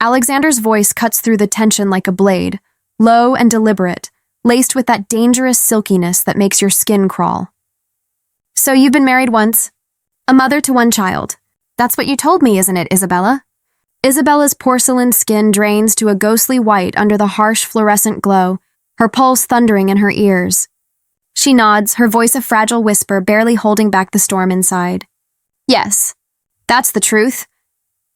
Alexander's voice cuts through the tension like a blade, low and deliberate, laced with that dangerous silkiness that makes your skin crawl. So you've been married once, a mother to one child. That's what you told me, isn't it, Isabella? Isabella's porcelain skin drains to a ghostly white under the harsh fluorescent glow, her pulse thundering in her ears. She nods, her voice a fragile whisper barely holding back the storm inside. Yes, that's the truth.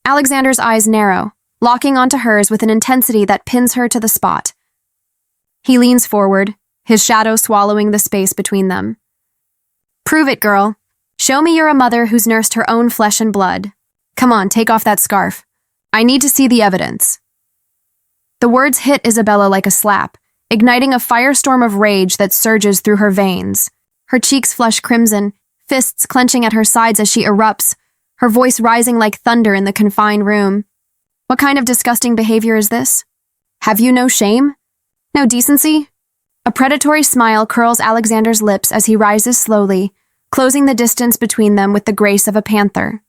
Alexander's eyes narrow, locking onto hers with an intensity that pins her to the spot. He leans forward, his shadow swallowing the space between them. Prove it, girl. Show me you're a mother who's nursed her own flesh and blood. Come on, take off that scarf. I need to see the evidence. The words hit Isabella like a slap, igniting a firestorm of rage that surges through her veins. Her cheeks flush crimson, fists clenching at her sides as she erupts, her voice rising like thunder in the confined room. What kind of disgusting behavior is this? Have you no shame? No decency? A predatory smile curls Alexander's lips as he rises slowly, closing the distance between them with the grace of a panther.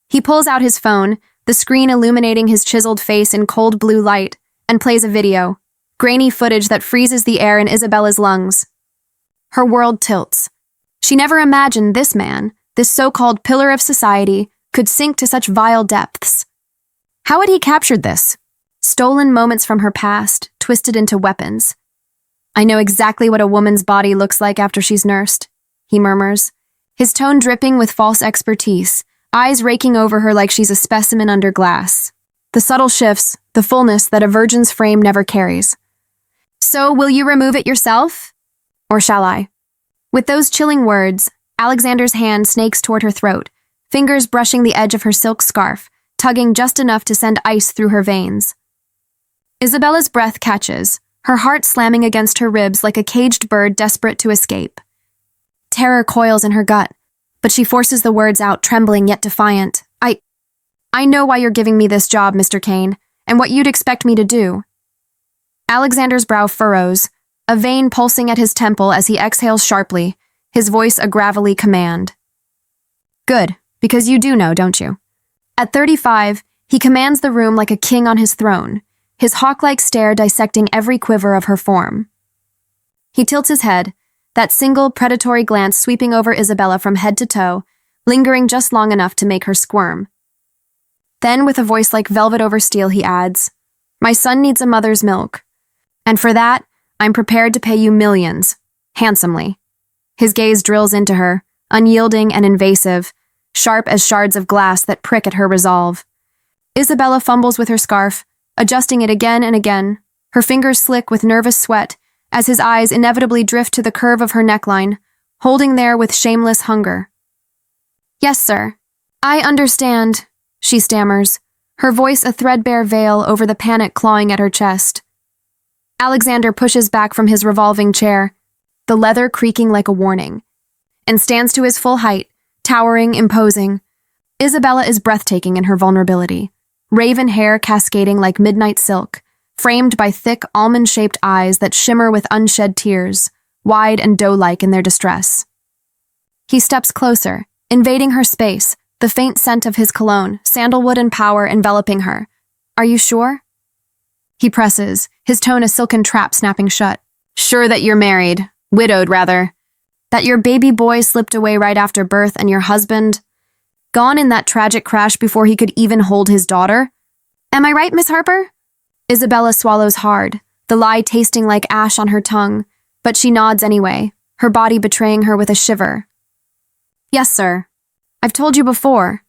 He pulls out his phone, the screen illuminating his chiseled face in cold blue light, and plays a video, grainy footage that freezes the air in Isabella's lungs. Her world tilts. She never imagined this man, this so-called pillar of society, could sink to such vile depths. How had he captured this? Stolen moments from her past, twisted into weapons. I know exactly what a woman's body looks like after she's nursed, he murmurs, his tone dripping with false expertise, eyes raking over her like she's a specimen under glass. The subtle shifts, the fullness that a virgin's frame never carries. So, will you remove it yourself? Or shall I? With those chilling words, Alexander's hand snakes toward her throat, fingers brushing the edge of her silk scarf, tugging just enough to send ice through her veins. Isabella's breath catches, her heart slamming against her ribs like a caged bird desperate to escape. Terror coils in her gut, but she forces the words out, trembling yet defiant. I know why you're giving me this job, Mr. Kane, and what you'd expect me to do. Alexander's brow furrows, a vein pulsing at his temple as he exhales sharply, his voice a gravelly command. Good, because you do know, don't you? At 35, he commands the room like a king on his throne, his hawk-like stare dissecting every quiver of her form. He tilts his head, that single predatory glance sweeping over Isabella from head to toe, lingering just long enough to make her squirm. Then, with a voice like velvet over steel, he adds, My son needs a mother's milk. And for that, I'm prepared to pay you millions, handsomely. His gaze drills into her, unyielding and invasive, sharp as shards of glass that prick at her resolve. Isabella fumbles with her scarf, adjusting it again and again, her fingers slick with nervous sweat, as his eyes inevitably drift to the curve of her neckline, holding there with shameless hunger. Yes, sir. I understand, she stammers, her voice a threadbare veil over the panic clawing at her chest. Alexander pushes back from his revolving chair, the leather creaking like a warning, and stands to his full height, towering, imposing. Isabella is breathtaking in her vulnerability, raven hair cascading like midnight silk, framed by thick, almond-shaped eyes that shimmer with unshed tears, wide and doe-like in their distress. He steps closer, invading her space, the faint scent of his cologne, sandalwood and power enveloping her. Are you sure? He presses, his tone a silken trap snapping shut. Sure that you're married, widowed rather. That your baby boy slipped away right after birth and your husband, gone in that tragic crash before he could even hold his daughter? Am I right, Miss Harper? Isabella swallows hard, the lie tasting like ash on her tongue, but she nods anyway, her body betraying her with a shiver. Yes, sir. I've told you before.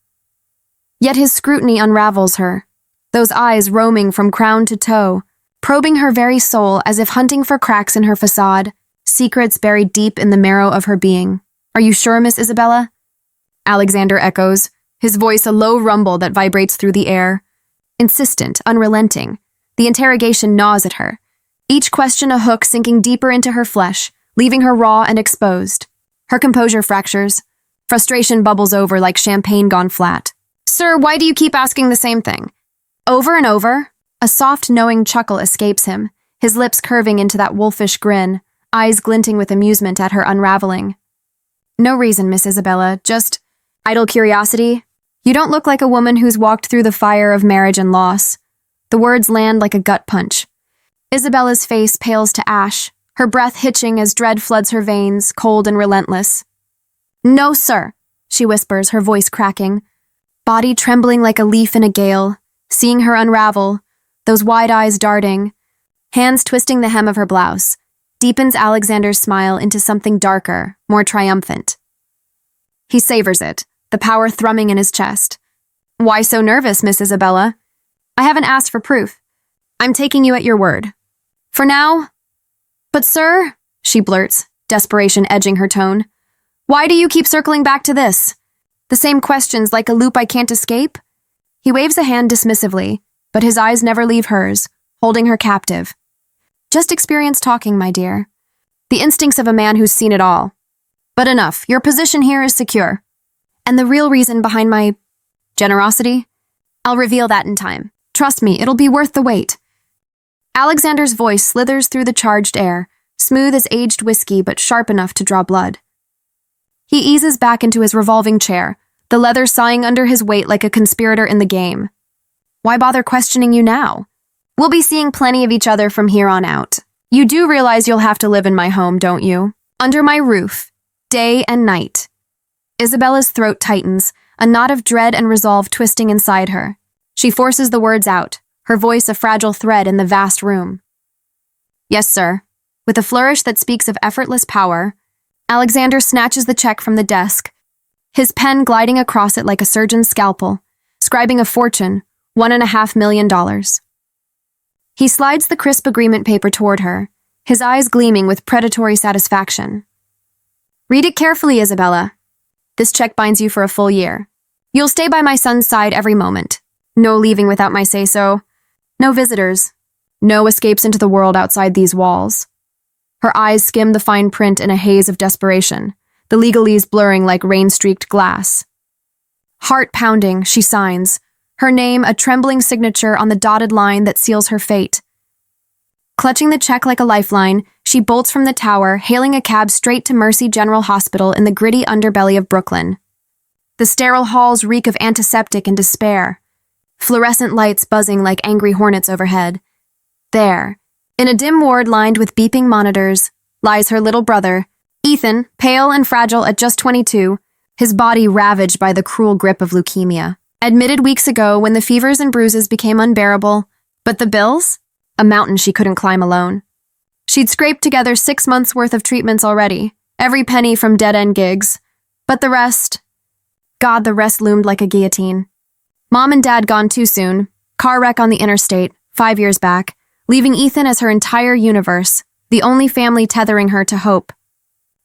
Yet his scrutiny unravels her, those eyes roaming from crown to toe, probing her very soul as if hunting for cracks in her facade, secrets buried deep in the marrow of her being. Are you sure, Miss Isabella? Alexander echoes, his voice a low rumble that vibrates through the air. Insistent, unrelenting, the interrogation gnaws at her, each question a hook sinking deeper into her flesh, leaving her raw and exposed. Her composure fractures. Frustration bubbles over like champagne gone flat. Sir, why do you keep asking the same thing? Over and over, a soft, knowing chuckle escapes him, his lips curving into that wolfish grin, eyes glinting with amusement at her unraveling. No reason, Miss Isabella, just idle curiosity. You don't look like a woman who's walked through the fire of marriage and loss, The words land like a gut punch. Isabella's face pales to ash, her breath hitching as dread floods her veins, cold and relentless. "No, sir," she whispers, her voice cracking, body trembling like a leaf in a gale, seeing her unravel, those wide eyes darting, hands twisting the hem of her blouse, deepens Alexander's smile into something darker, more triumphant. He savors it, the power thrumming in his chest. "Why so nervous, Miss Isabella? I haven't asked for proof. I'm taking you at your word. For now—" "But sir," she blurts, desperation edging her tone, "why do you keep circling back to this? The same questions like a loop I can't escape?" He waves a hand dismissively, but his eyes never leave hers, holding her captive. "Just experience talking, my dear. The instincts of a man who's seen it all. But enough, your position here is secure. And the real reason behind my generosity? I'll reveal that in time. Trust me, it'll be worth the wait." Alexander's voice slithers through the charged air, smooth as aged whiskey but sharp enough to draw blood. He eases back into his revolving chair, the leather sighing under his weight like a conspirator in the game. "Why bother questioning you now? We'll be seeing plenty of each other from here on out. You do realize you'll have to live in my home, don't you? Under my roof, day and night." Isabella's throat tightens, a knot of dread and resolve twisting inside her. She forces the words out, her voice a fragile thread in the vast room. "Yes, sir." With a flourish that speaks of effortless power, Alexander snatches the check from the desk, his pen gliding across it like a surgeon's scalpel, scribing a fortune, $1.5 million. He slides the crisp agreement paper toward her, his eyes gleaming with predatory satisfaction. "Read it carefully, Isabella. This check binds you for a full year. You'll stay by my son's side every moment. No leaving without my say-so. No visitors. No escapes into the world outside these walls." Her eyes skim the fine print in a haze of desperation, the legalese blurring like rain-streaked glass. Heart pounding, she signs, her name a trembling signature on the dotted line that seals her fate. Clutching the check like a lifeline, she bolts from the tower, hailing a cab straight to Mercy General Hospital in the gritty underbelly of Brooklyn. The sterile halls reek of antiseptic and despair, fluorescent lights buzzing like angry hornets overhead. There, in a dim ward lined with beeping monitors, lies her little brother, Ethan, pale and fragile at just 22, his body ravaged by the cruel grip of leukemia. Admitted weeks ago when the fevers and bruises became unbearable, but the bills? A mountain she couldn't climb alone. She'd scraped together 6 months' worth of treatments already, every penny from dead-end gigs. But the rest... God, the rest loomed like a guillotine. Mom and Dad gone too soon, car wreck on the interstate, 5 years back, leaving Ethan as her entire universe, the only family tethering her to hope.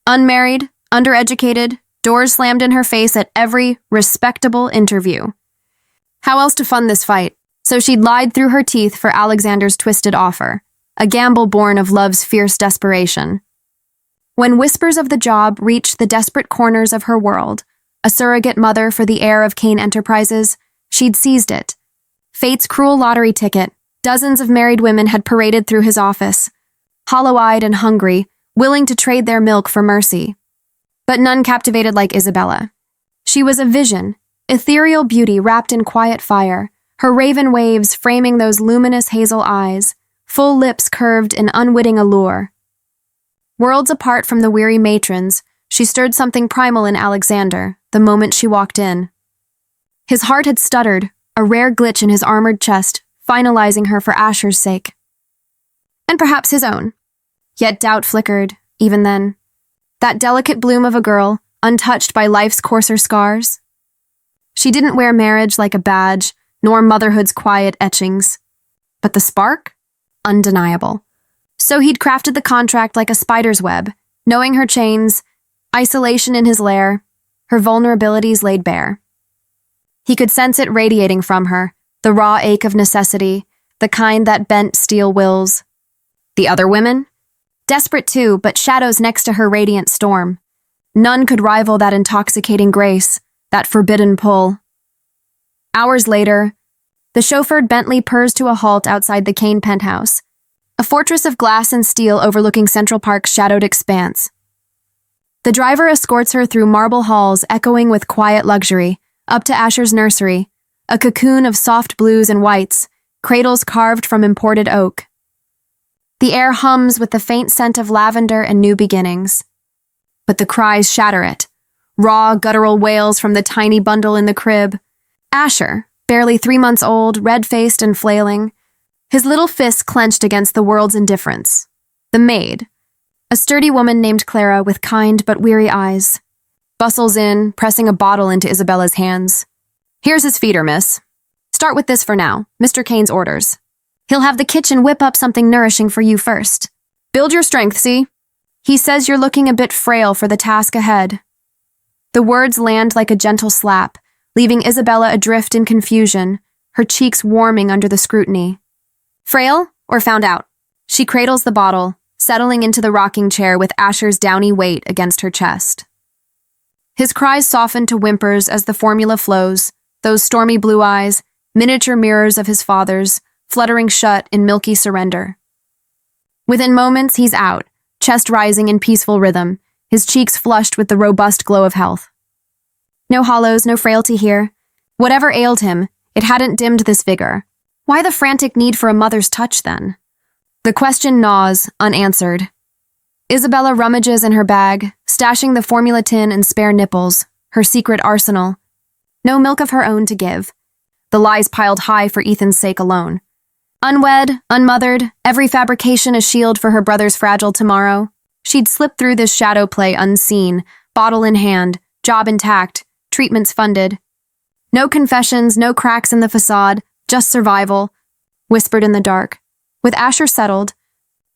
Unmarried, undereducated, doors slammed in her face at every respectable interview. How else to fund this fight? So she'd lied through her teeth for Alexander's twisted offer, a gamble born of love's fierce desperation. When whispers of the job reached the desperate corners of her world, a surrogate mother for the heir of Kane Enterprises, she'd seized it. Fate's cruel lottery ticket, dozens of married women had paraded through his office, hollow-eyed and hungry, willing to trade their milk for mercy. But none captivated like Isabella. She was a vision, ethereal beauty wrapped in quiet fire, her raven waves framing those luminous hazel eyes, full lips curved in unwitting allure. Worlds apart from the weary matrons, she stirred something primal in Alexander the moment she walked in. His heart had stuttered, a rare glitch in his armored chest, finalizing her for Asher's sake. And perhaps his own. Yet doubt flickered, even then. That delicate bloom of a girl, untouched by life's coarser scars. She didn't wear marriage like a badge, nor motherhood's quiet etchings. But the spark? Undeniable. So he'd crafted the contract like a spider's web, knowing her chains, isolation in his lair, her vulnerabilities laid bare. He could sense it radiating from her, the raw ache of necessity, the kind that bent steel wills. The other women? Desperate too, but shadows next to her radiant storm. None could rival that intoxicating grace, that forbidden pull. Hours later, the chauffeured Bentley purrs to a halt outside the Kane penthouse, a fortress of glass and steel overlooking Central Park's shadowed expanse. The driver escorts her through marble halls echoing with quiet luxury, up to Asher's nursery, a cocoon of soft blues and whites, cradles carved from imported oak. The air hums with the faint scent of lavender and new beginnings. But the cries shatter it. Raw, guttural wails from the tiny bundle in the crib. Asher, barely 3 months old, red-faced and flailing, his little fists clenched against the world's indifference. The maid, a sturdy woman named Clara with kind but weary eyes, bustles in, pressing a bottle into Isabella's hands. "Here's his feeder, miss. Start with this for now, Mr. Kane's orders. He'll have the kitchen whip up something nourishing for you first. Build your strength, see? He says you're looking a bit frail for the task ahead." The words land like a gentle slap, leaving Isabella adrift in confusion, her cheeks warming under the scrutiny. Frail or found out? She cradles the bottle, settling into the rocking chair with Asher's downy weight against her chest. His cries soften to whimpers as the formula flows, those stormy blue eyes, miniature mirrors of his father's, fluttering shut in milky surrender. Within moments, he's out, chest rising in peaceful rhythm, his cheeks flushed with the robust glow of health. No hollows, no frailty here. Whatever ailed him, it hadn't dimmed this vigor. Why the frantic need for a mother's touch, then? The question gnaws, unanswered. Isabella rummages in her bag, stashing the formula tin and spare nipples, her secret arsenal. No milk of her own to give. The lies piled high for Ethan's sake alone. Unwed, unmothered, every fabrication a shield for her brother's fragile tomorrow. She'd slip through this shadow play unseen, bottle in hand, job intact, treatments funded. No confessions, no cracks in the facade, just survival, whispered in the dark. With Asher settled,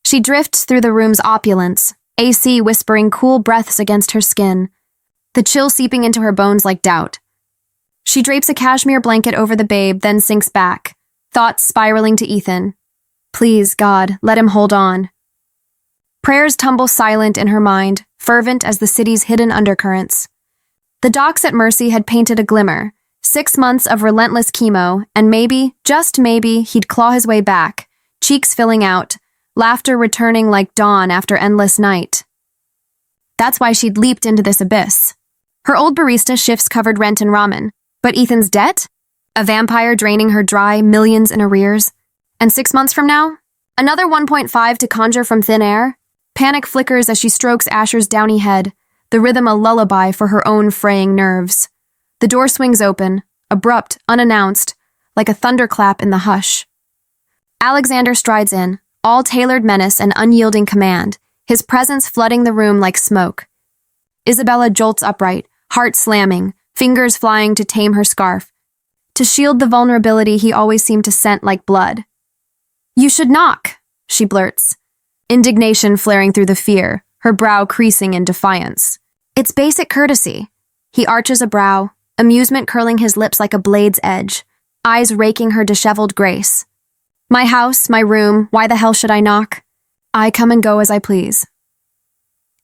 she drifts through the room's opulence, AC whispering cool breaths against her skin, the chill seeping into her bones like doubt. She drapes a cashmere blanket over the babe, then sinks back, thoughts spiraling to Ethan. Please, God, let him hold on. Prayers tumble silent in her mind, fervent as the city's hidden undercurrents. The docks at Mercy had painted a glimmer, 6 months of relentless chemo, and maybe, just maybe, he'd claw his way back, cheeks filling out, laughter returning like dawn after endless night. That's why she'd leaped into this abyss. Her old barista shifts covered rent and ramen, but Ethan's debt? A vampire draining her dry, millions in arrears. And 6 months from now? Another 1.5 to conjure from thin air? Panic flickers as she strokes Asher's downy head, the rhythm a lullaby for her own fraying nerves. The door swings open, abrupt, unannounced, like a thunderclap in the hush. Alexander strides in, all tailored menace and unyielding command, his presence flooding the room like smoke. Isabella jolts upright, heart slamming, fingers flying to tame her scarf, to shield the vulnerability he always seemed to scent like blood. "You should knock," she blurts, indignation flaring through the fear, her brow creasing in defiance. "It's basic courtesy." He arches a brow, amusement curling his lips like a blade's edge, eyes raking her disheveled grace. "My house, my room, why the hell should I knock? I come and go as I please."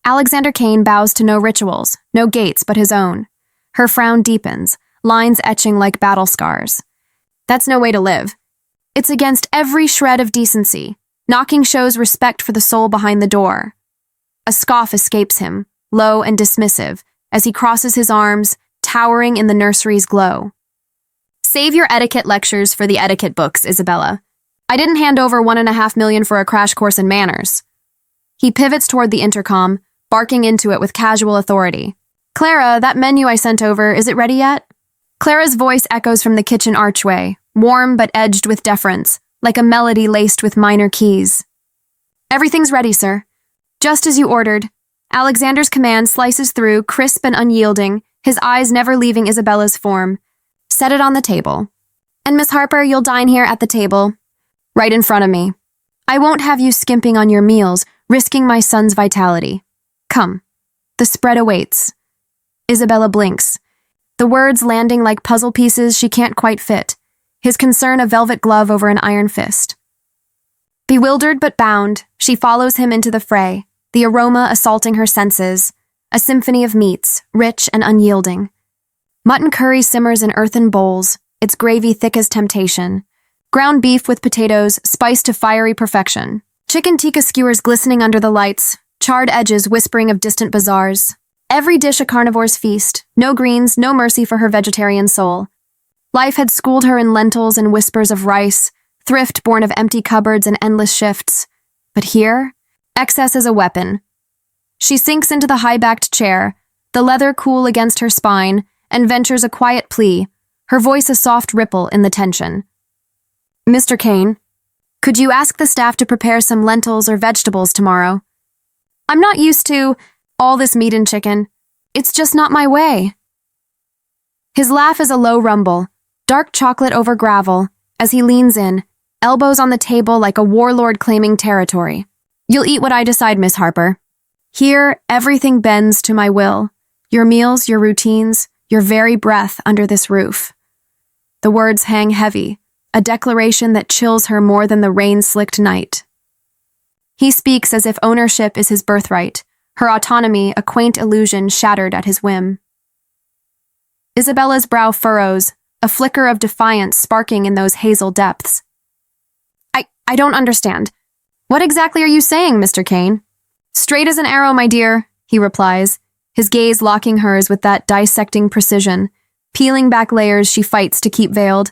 Alexander Kane bows to no rituals, no gates but his own. Her frown deepens, lines etching like battle scars. That's no way to live. It's against every shred of decency. Knocking shows respect for the soul behind the door. A scoff escapes him, low and dismissive, as he crosses his arms, towering in the nursery's glow. "Save your etiquette lectures for the etiquette books, Isabella. I didn't hand over $1.5 million for a crash course in manners." He pivots toward the intercom, barking into it with casual authority. "Clara, that menu I sent over, is it ready yet?" Clara's voice echoes from the kitchen archway, warm but edged with deference, like a melody laced with minor keys. "Everything's ready, sir. Just as you ordered." Alexander's command slices through, crisp and unyielding, his eyes never leaving Isabella's form. "Set it on the table. And Miss Harper, you'll dine here at the table, right in front of me. I won't have you skimping on your meals, risking my son's vitality. Come. The spread awaits." Isabella blinks, the words landing like puzzle pieces she can't quite fit, his concern a velvet glove over an iron fist. Bewildered but bound, she follows him into the fray, the aroma assaulting her senses, a symphony of meats, rich and unyielding. Mutton curry simmers in earthen bowls, its gravy thick as temptation. Ground beef with potatoes, spiced to fiery perfection. Chicken tikka skewers glistening under the lights, charred edges whispering of distant bazaars. Every dish a carnivore's feast, no greens, no mercy for her vegetarian soul. Life had schooled her in lentils and whispers of rice, thrift born of empty cupboards and endless shifts. But here, excess is a weapon. She sinks into the high-backed chair, the leather cool against her spine, and ventures a quiet plea, her voice a soft ripple in the tension. Mr. Kane, could you ask the staff to prepare some lentils or vegetables tomorrow? I'm not used to all this meat and chicken. It's just not my way. His laugh is a low rumble, dark chocolate over gravel, as he leans in, elbows on the table like a warlord claiming territory. You'll eat what I decide, Miss Harper. Here, everything bends to my will. Your meals, your routines, your very breath under this roof. The words hang heavy, a declaration that chills her more than the rain-slicked night. He speaks as if ownership is his birthright, her autonomy a quaint illusion shattered at his whim. Isabella's brow furrows, a flicker of defiance sparking in those hazel depths. I don't understand. What exactly are you saying, Mr. Kane? Straight as an arrow, my dear, he replies, his gaze locking hers with that dissecting precision, peeling back layers she fights to keep veiled.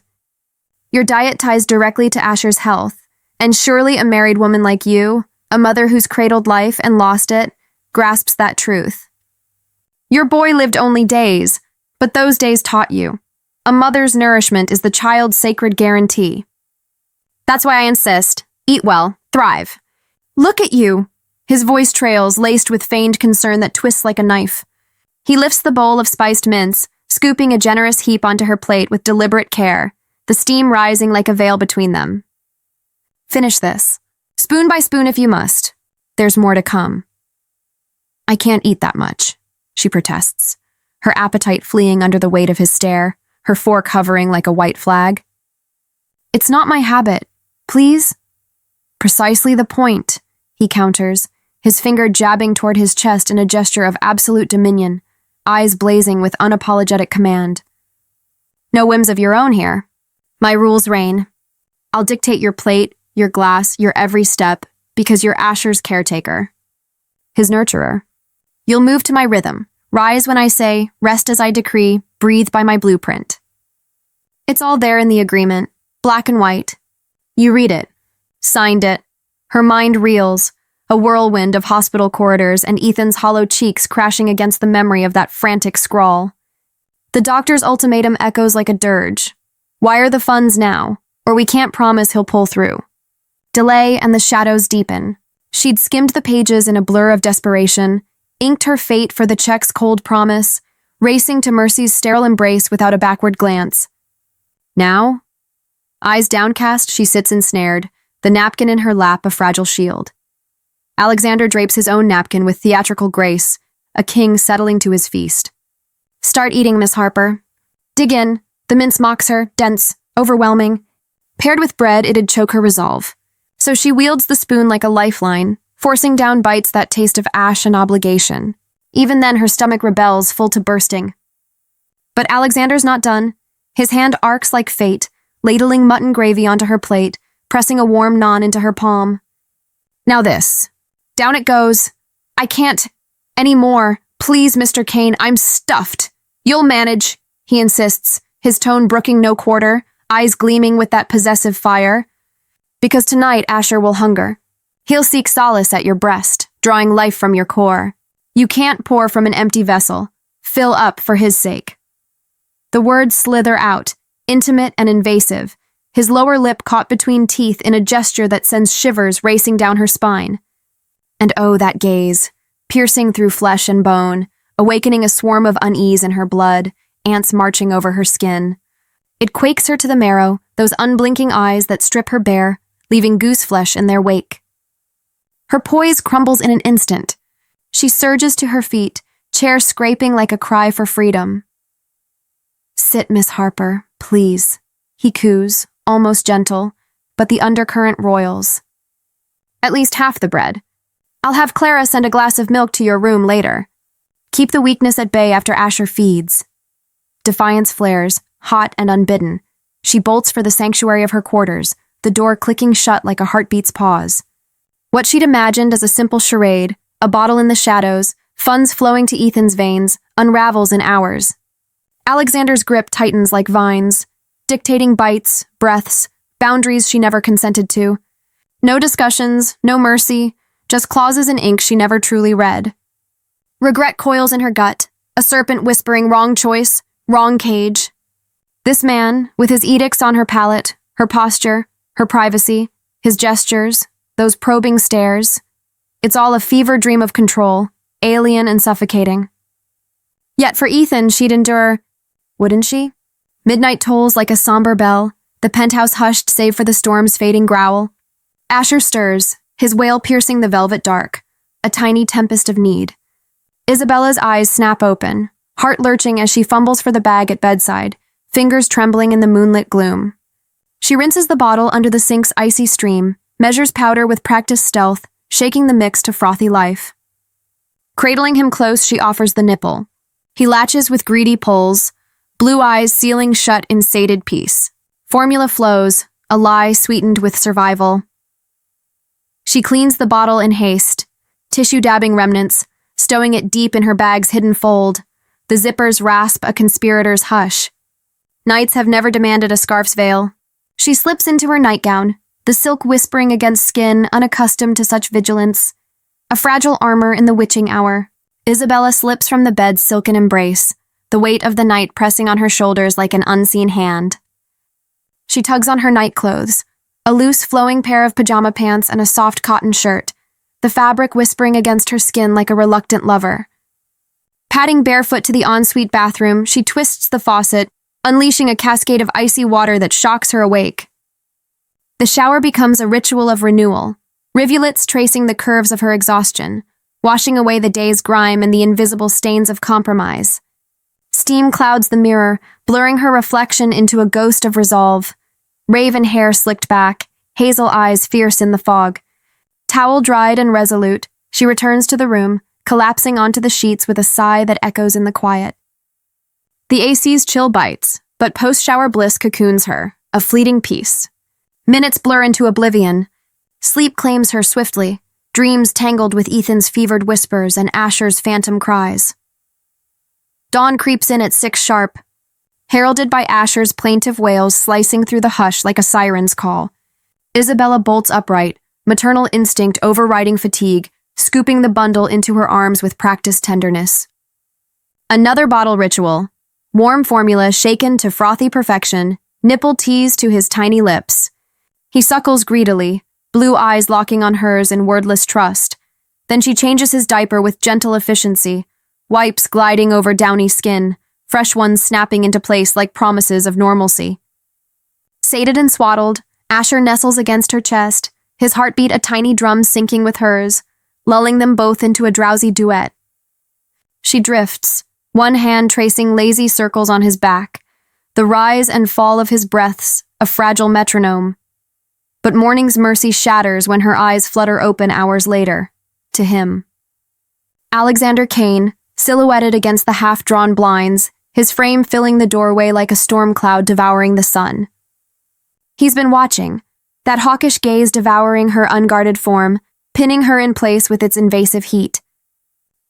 Your diet ties directly to Asher's health, and surely a married woman like you, a mother who's cradled life and lost it, grasps that truth. Your boy lived only days, but those days taught you. A mother's nourishment is the child's sacred guarantee. That's why I insist. Eat well, thrive. Look at you. His voice trails, laced with feigned concern that twists like a knife. He lifts the bowl of spiced mince, scooping a generous heap onto her plate with deliberate care, the steam rising like a veil between them. Finish this. Spoon by spoon if you must. There's more to come. I can't eat that much, she protests, her appetite fleeing under the weight of his stare, her fork hovering like a white flag. It's not my habit. Please? Precisely the point, he counters, his finger jabbing toward his chest in a gesture of absolute dominion, eyes blazing with unapologetic command. No whims of your own here. My rules reign. I'll dictate your plate, your glass, your every step, because you're Asher's caretaker. His nurturer. You'll move to my rhythm, rise when I say, rest as I decree, breathe by my blueprint. It's all there in the agreement, black and white. You read it. Signed it. Her mind reels, a whirlwind of hospital corridors and Ethan's hollow cheeks crashing against the memory of that frantic scrawl. The doctor's ultimatum echoes like a dirge. Wire the funds now, or we can't promise he'll pull through. Delay and the shadows deepen. She'd skimmed the pages in a blur of desperation, inked her fate for the check's cold promise, racing to Mercy's sterile embrace without a backward glance. Now? Eyes downcast, she sits ensnared, the napkin in her lap a fragile shield. Alexander drapes his own napkin with theatrical grace, a king settling to his feast. Start eating, Miss Harper. Dig in. The mince mocks her, dense, overwhelming. Paired with bread, it'd choke her resolve. So she wields the spoon like a lifeline, forcing down bites that taste of ash and obligation. Even then, her stomach rebels, full to bursting. But Alexander's not done. His hand arcs like fate, ladling mutton gravy onto her plate, pressing a warm naan into her palm. Now this. Down it goes. I can't anymore. Please, Mr. Kane, I'm stuffed. You'll manage, he insists, his tone brooking no quarter, eyes gleaming with that possessive fire. Because tonight Asher will hunger. He'll seek solace at your breast, drawing life from your core. You can't pour from an empty vessel. Fill up for his sake. The words slither out, intimate and invasive, his lower lip caught between teeth in a gesture that sends shivers racing down her spine. And oh, that gaze, piercing through flesh and bone, awakening a swarm of unease in her blood, ants marching over her skin. It quakes her to the marrow, those unblinking eyes that strip her bare, leaving goose flesh in their wake. Her poise crumbles in an instant. She surges to her feet, chair scraping like a cry for freedom. Sit, Miss Harper, please, he coos, almost gentle, but the undercurrent roils. At least half the bread. I'll have Clara send a glass of milk to your room later. Keep the weakness at bay after Asher feeds. Defiance flares, hot and unbidden. She bolts for the sanctuary of her quarters, the door clicking shut like a heartbeat's pause. What she'd imagined as a simple charade, a bottle in the shadows, funds flowing to Ethan's veins, unravels in hours. Alexander's grip tightens like vines, dictating bites, breaths, boundaries she never consented to. No discussions, no mercy, just clauses in ink she never truly read. Regret coils in her gut, a serpent whispering wrong choice, wrong cage. This man, with his edicts on her palate, her posture, her privacy, his gestures, those probing stares, it's all a fever dream of control, alien and suffocating. Yet for Ethan, she'd endure, wouldn't she? Midnight tolls like a somber bell, the penthouse hushed save for the storm's fading growl. Asher stirs, his wail piercing the velvet dark, a tiny tempest of need. Isabella's eyes snap open, heart lurching as she fumbles for the bag at bedside, fingers trembling in the moonlit gloom. She rinses the bottle under the sink's icy stream, measures powder with practiced stealth, shaking the mix to frothy life. Cradling him close, she offers the nipple. He latches with greedy pulls, blue eyes sealing shut in sated peace. Formula flows, a lie sweetened with survival. She cleans the bottle in haste, tissue dabbing remnants, stowing it deep in her bag's hidden fold. The zippers rasp a conspirator's hush. Nights have never demanded a scarf's veil. She slips into her nightgown, the silk whispering against skin unaccustomed to such vigilance. A fragile armor in the witching hour. Isabella slips from the bed's silken embrace, the weight of the night pressing on her shoulders like an unseen hand. She tugs on her nightclothes, a loose flowing pair of pajama pants and a soft cotton shirt, the fabric whispering against her skin like a reluctant lover. Padding barefoot to the ensuite bathroom, she twists the faucet, unleashing a cascade of icy water that shocks her awake. The shower becomes a ritual of renewal, rivulets tracing the curves of her exhaustion, washing away the day's grime and the invisible stains of compromise. Steam clouds the mirror, blurring her reflection into a ghost of resolve. Raven hair slicked back, hazel eyes fierce in the fog. Towel dried and resolute, she returns to the room, collapsing onto the sheets with a sigh that echoes in the quiet. The AC's chill bites, but post-shower bliss cocoons her, a fleeting peace. Minutes blur into oblivion. Sleep claims her swiftly, dreams tangled with Ethan's fevered whispers and Asher's phantom cries. Dawn creeps in at 6 sharp, heralded by Asher's plaintive wails slicing through the hush like a siren's call. Isabella bolts upright, maternal instinct overriding fatigue, scooping the bundle into her arms with practiced tenderness. Another bottle ritual, warm formula shaken to frothy perfection, nipple teased to his tiny lips. He suckles greedily, blue eyes locking on hers in wordless trust. Then she changes his diaper with gentle efficiency, wipes gliding over downy skin, fresh ones snapping into place like promises of normalcy. Sated and swaddled, Asher nestles against her chest, his heartbeat a tiny drum syncing with hers, lulling them both into a drowsy duet. She drifts, one hand tracing lazy circles on his back, the rise and fall of his breaths, a fragile metronome. But morning's mercy shatters when her eyes flutter open hours later, to him. Alexander Kane, silhouetted against the half-drawn blinds, his frame filling the doorway like a storm cloud devouring the sun. He's been watching, that hawkish gaze devouring her unguarded form, pinning her in place with its invasive heat.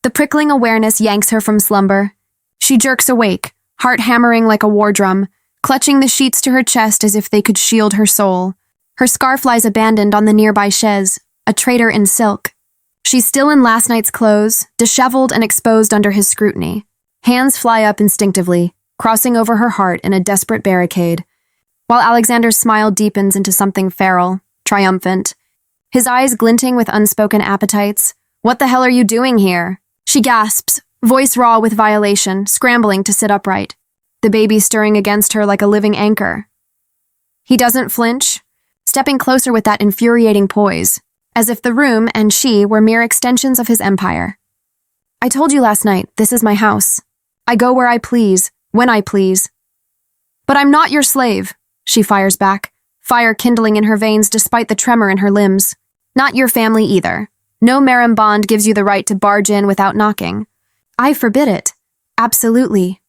The prickling awareness yanks her from slumber. She jerks awake, heart hammering like a war drum, clutching the sheets to her chest as if they could shield her soul. Her scarf lies abandoned on the nearby chaise, a traitor in silk. She's still in last night's clothes, disheveled and exposed under his scrutiny. Hands fly up instinctively, crossing over her heart in a desperate barricade, while Alexander's smile deepens into something feral, triumphant. His eyes glinting with unspoken appetites. "What the hell are you doing here?" She gasps, voice raw with violation, scrambling to sit upright, the baby stirring against her like a living anchor. He doesn't flinch, stepping closer with that infuriating poise, as if the room and she were mere extensions of his empire. "I told you last night, this is my house. I go where I please, when I please." "But I'm not your slave," she fires back, fire kindling in her veins despite the tremor in her limbs. "Not your family either. No Marim bond gives you the right to barge in without knocking. I forbid it. Absolutely."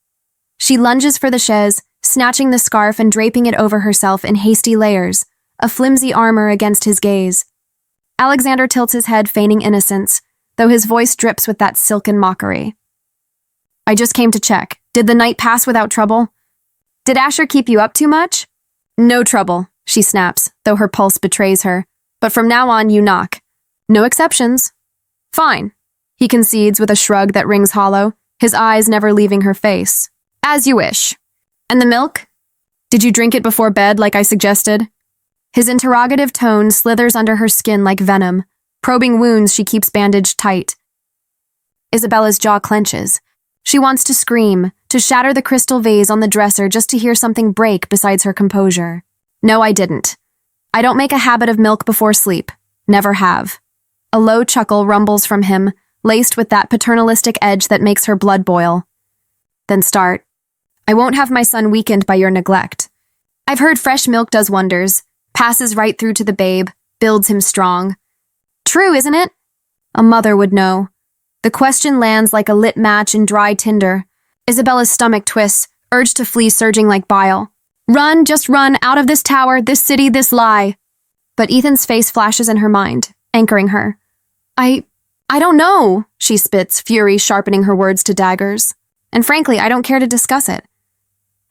She lunges for the chaise, snatching the scarf and draping it over herself in hasty layers, a flimsy armor against his gaze. Alexander tilts his head, feigning innocence, though his voice drips with that silken mockery. "I just came to check. Did the night pass without trouble? Did Asher keep you up too much?" "No trouble," she snaps, though her pulse betrays her. But from now on, you knock. No exceptions. Fine, he concedes with a shrug that rings hollow, his eyes never leaving her face. As you wish. And the milk? Did you drink it before bed like I suggested? His interrogative tone slithers under her skin like venom, probing wounds she keeps bandaged tight. Isabella's jaw clenches. She wants to scream, to shatter the crystal vase on the dresser just to hear something break besides her composure. No, I didn't. I don't make a habit of milk before sleep. Never have. A low chuckle rumbles from him, laced with that paternalistic edge that makes her blood boil. Then start. I won't have my son weakened by your neglect. I've heard fresh milk does wonders, passes right through to the babe, builds him strong. True, isn't it? A mother would know. The question lands like a lit match in dry tinder. Isabella's stomach twists, urge to flee surging like bile. Run, just run, out of this tower, this city, this lie. But Ethan's face flashes in her mind, anchoring her. I don't know, she spits, fury sharpening her words to daggers. And frankly, I don't care to discuss it.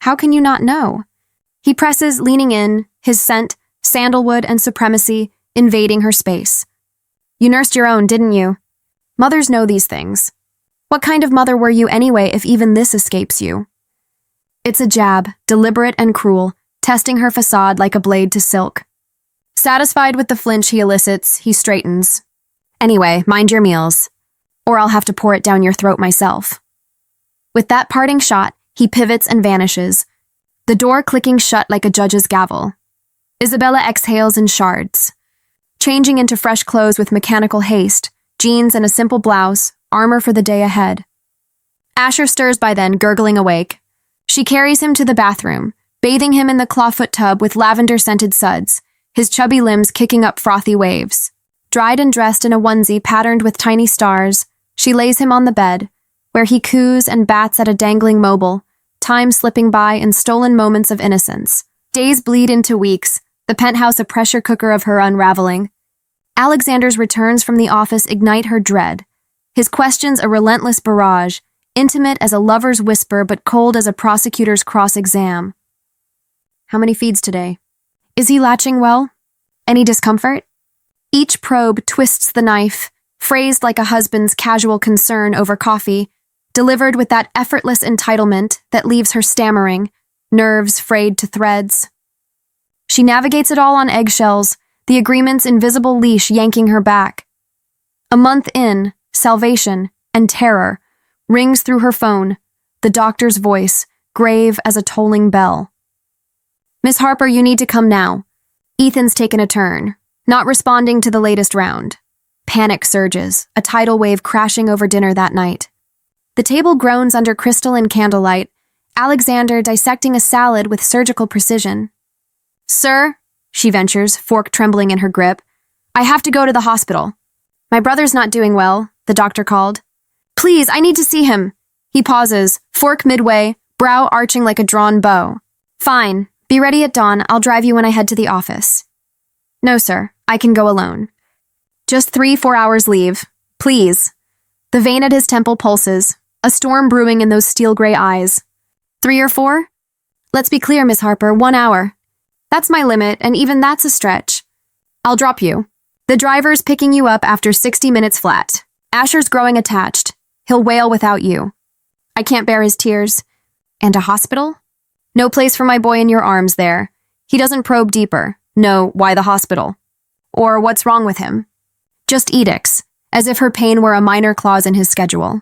How can you not know? He presses, leaning in, his scent, sandalwood and supremacy, invading her space. You nursed your own, didn't you? Mothers know these things. What kind of mother were you anyway if even this escapes you? It's a jab, deliberate and cruel, testing her facade like a blade to silk. Satisfied with the flinch he elicits, he straightens. Anyway, mind your meals, or I'll have to pour it down your throat myself. With that parting shot, he pivots and vanishes, the door clicking shut like a judge's gavel. Isabella exhales in shards. Changing into fresh clothes with mechanical haste, jeans and a simple blouse, armor for the day ahead. Asher stirs by then, gurgling awake. She carries him to the bathroom, bathing him in the clawfoot tub with lavender-scented suds, his chubby limbs kicking up frothy waves. Dried and dressed in a onesie patterned with tiny stars, she lays him on the bed, where he coos and bats at a dangling mobile, time slipping by in stolen moments of innocence. Days bleed into weeks, the penthouse a pressure cooker of her unraveling. Alexander's returns from the office ignite her dread, his questions a relentless barrage, intimate as a lover's whisper but cold as a prosecutor's cross-exam. How many feeds today? Is he latching well? Any discomfort? Each probe twists the knife, phrased like a husband's casual concern over coffee, delivered with that effortless entitlement that leaves her stammering, nerves frayed to threads. She navigates it all on eggshells, the agreement's invisible leash yanking her back. A month in, salvation and terror rings through her phone, the doctor's voice, grave as a tolling bell. Miss Harper, you need to come now. Ethan's taken a turn, not responding to the latest round. Panic surges, a tidal wave crashing over dinner that night. The table groans under crystal and candlelight, Alexander dissecting a salad with surgical precision. Sir, she ventures, fork trembling in her grip, I have to go to the hospital. My brother's not doing well, the doctor called. Please, I need to see him. He pauses, fork midway, brow arching like a drawn bow. Fine, be ready at dawn, I'll drive you when I head to the office. No, sir, I can go alone. Just 3-4 hours leave, please. The vein at his temple pulses, a storm brewing in those steel-gray eyes. 3 or 4? Let's be clear, Miss Harper, 1 hour. That's my limit, and even that's a stretch. I'll drop you. The driver's picking you up after 60 minutes flat. Asher's growing attached. He'll wail without you. I can't bear his tears. And a hospital? No place for my boy in your arms there. He doesn't probe deeper. No, why the hospital? Or what's wrong with him? Just edicts, as if her pain were a minor clause in his schedule.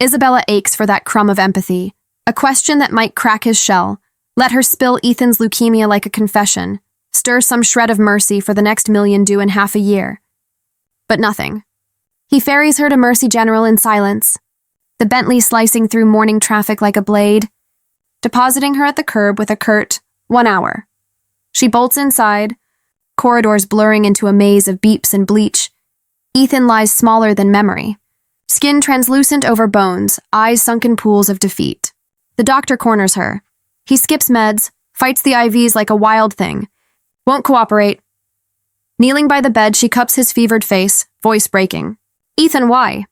Isabella aches for that crumb of empathy, a question that might crack his shell, let her spill Ethan's leukemia like a confession, stir some shred of mercy for the next million due in half a year. But nothing. He ferries her to Mercy General in silence, the Bentley slicing through morning traffic like a blade, depositing her at the curb with a curt 1 hour. She bolts inside, corridors blurring into a maze of beeps and bleach. Ethan lies smaller than memory, skin translucent over bones, eyes sunk in pools of defeat. The doctor corners her. He skips meds, fights the IVs like a wild thing. Won't cooperate. Kneeling by the bed, she cups his fevered face, voice breaking. Ethan, why?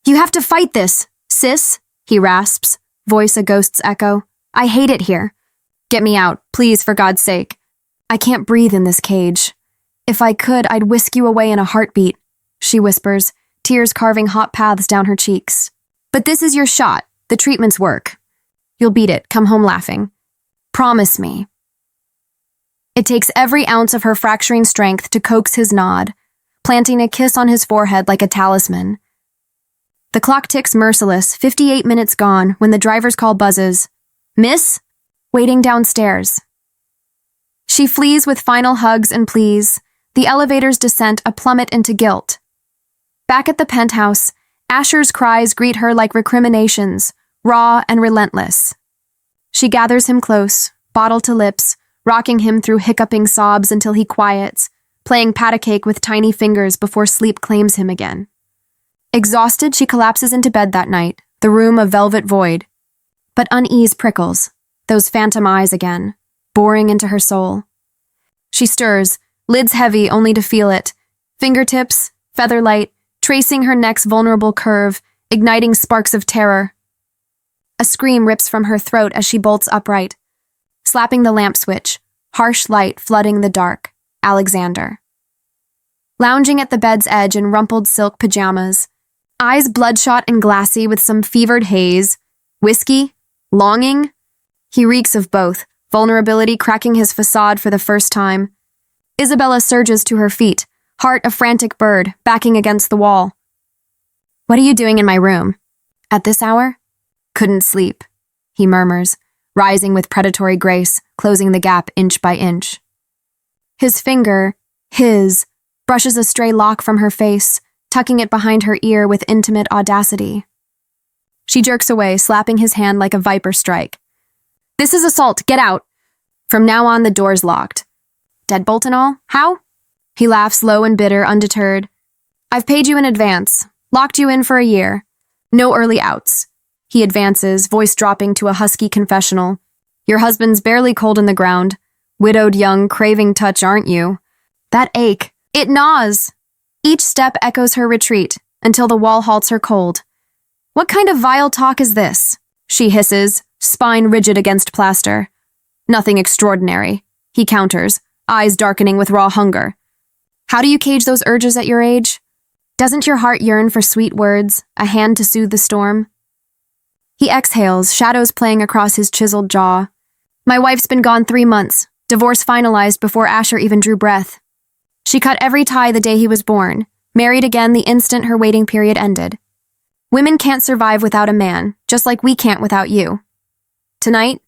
You have to fight this, sis, he rasps, voice a ghost's echo. I hate it here. Get me out, please, for God's sake. I can't breathe in this cage. If I could, I'd whisk you away in a heartbeat, she whispers, tears carving hot paths down her cheeks. But this is your shot. The treatments work. You'll beat it. Come home laughing. Promise me. It takes every ounce of her fracturing strength to coax his nod, planting a kiss on his forehead like a talisman. The clock ticks merciless, 58 minutes gone, when the driver's call buzzes. Miss? Waiting downstairs. She flees with final hugs and pleas, the elevator's descent a plummet into guilt. Back at the penthouse, Asher's cries greet her like recriminations, raw and relentless. She gathers him close, bottle to lips, rocking him through hiccuping sobs until he quiets, playing pat-a-cake with tiny fingers before sleep claims him again. Exhausted, she collapses into bed that night, the room a velvet void. But unease prickles, those phantom eyes again, boring into her soul. She stirs, lids heavy only to feel it, fingertips, featherlight, tracing her neck's vulnerable curve, igniting sparks of terror. A scream rips from her throat as she bolts upright, slapping the lamp switch, harsh light flooding the dark. Alexander. Lounging at the bed's edge in rumpled silk pajamas, eyes bloodshot and glassy with some fevered haze, whiskey, longing. He reeks of both, vulnerability cracking his facade for the first time. Isabella surges to her feet, heart a frantic bird, backing against the wall. What are you doing in my room? At this hour? Couldn't sleep, he murmurs, rising with predatory grace, closing the gap inch by inch. His finger, brushes a stray lock from her face, tucking it behind her ear with intimate audacity. She jerks away, slapping his hand like a viper strike. This is assault, get out! From now on, the door's locked. Deadbolt and all? How? He laughs low and bitter, undeterred. I've paid you in advance, locked you in for a year. No early outs. He advances, voice dropping to a husky confessional. Your husband's barely cold in the ground. Widowed young, craving touch, aren't you? That ache, it gnaws. Each step echoes her retreat, until the wall halts her cold. What kind of vile talk is this? She hisses, spine rigid against plaster. Nothing extraordinary, he counters, eyes darkening with raw hunger. How do you cage those urges at your age? Doesn't your heart yearn for sweet words, a hand to soothe the storm? He exhales, shadows playing across his chiseled jaw. My wife's been gone 3 months. Divorce finalized before Asher even drew breath. She cut every tie the day he was born, married again the instant her waiting period ended. Women can't survive without a man, just like we can't without you. Tonight,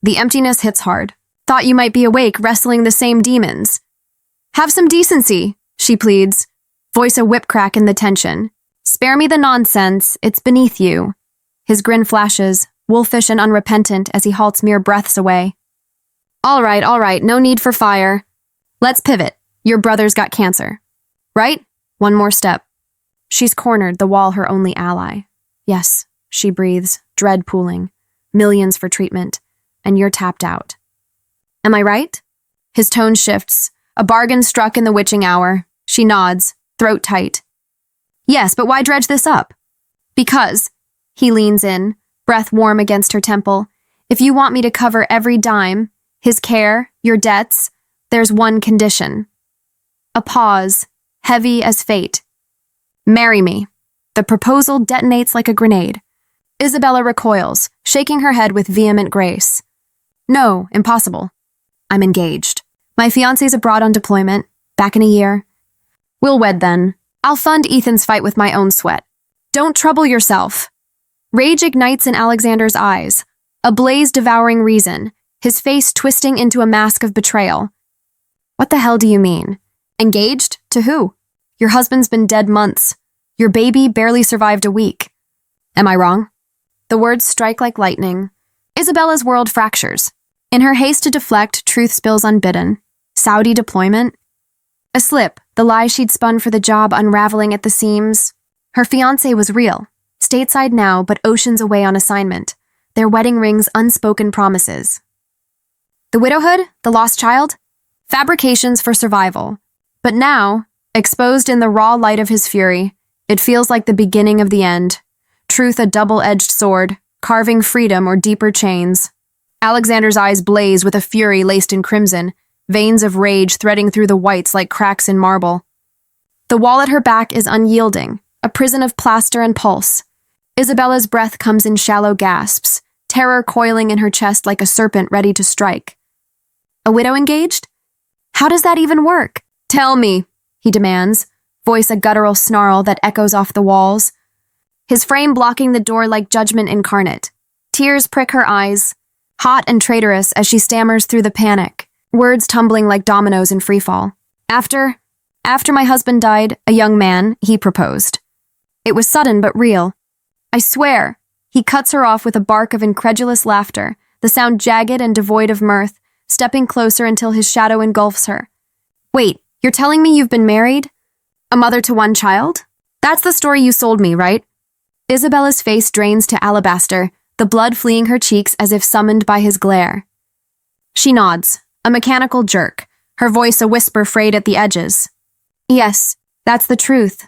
the emptiness hits hard. Thought you might be awake wrestling the same demons. Have some decency, she pleads, voice a whip crack in the tension. Spare me the nonsense, it's beneath you. His grin flashes, wolfish and unrepentant as he halts mere breaths away. All right, no need for fire. Let's pivot. Your brother's got cancer. Right? One more step. She's cornered, the wall her only ally. Yes, she breathes, dread pooling. Millions for treatment. And you're tapped out. Am I right? His tone shifts. A bargain struck in the witching hour. She nods, throat tight. Yes, but why dredge this up? Because, he leans in, breath warm against her temple, if you want me to cover every dime, his care, your debts, there's one condition. A pause, heavy as fate. Marry me. The proposal detonates like a grenade. Isabella recoils, shaking her head with vehement grace. No, impossible. I'm engaged. My fiancé's abroad on deployment, back in a year. We'll wed then. I'll fund Ethan's fight with my own sweat. Don't trouble yourself. Rage ignites in Alexander's eyes, a blaze devouring reason, his face twisting into a mask of betrayal. What the hell do you mean? Engaged? To who? Your husband's been dead months. Your baby barely survived a week. Am I wrong? The words strike like lightning. Isabella's world fractures. In her haste to deflect, truth spills unbidden. Saudi deployment? A slip, the lie she'd spun for the job unraveling at the seams. Her fiancé was real. Stateside now, but oceans away on assignment. Their wedding rings unspoken promises. The widowhood? The lost child? Fabrications for survival. But now, exposed in the raw light of his fury, it feels like the beginning of the end. Truth a double-edged sword, carving freedom or deeper chains. Alexander's eyes blaze with a fury laced in crimson, veins of rage threading through the whites like cracks in marble. The wall at her back is unyielding, a prison of plaster and pulse. Isabella's breath comes in shallow gasps, terror coiling in her chest like a serpent ready to strike. A widow engaged? How does that even work? Tell me, he demands, voice a guttural snarl that echoes off the walls. His frame blocking the door like judgment incarnate. Tears prick her eyes, hot and traitorous as she stammers through the panic, words tumbling like dominoes in freefall. After my husband died, a young man, he proposed. It was sudden but real. I swear. He cuts her off with a bark of incredulous laughter, the sound jagged and devoid of mirth, stepping closer until his shadow engulfs her. Wait, you're telling me you've been married? A mother to one child? That's the story you sold me, right? Isabella's face drains to alabaster, the blood fleeing her cheeks as if summoned by his glare. She nods, a mechanical jerk, her voice a whisper frayed at the edges. Yes, that's the truth.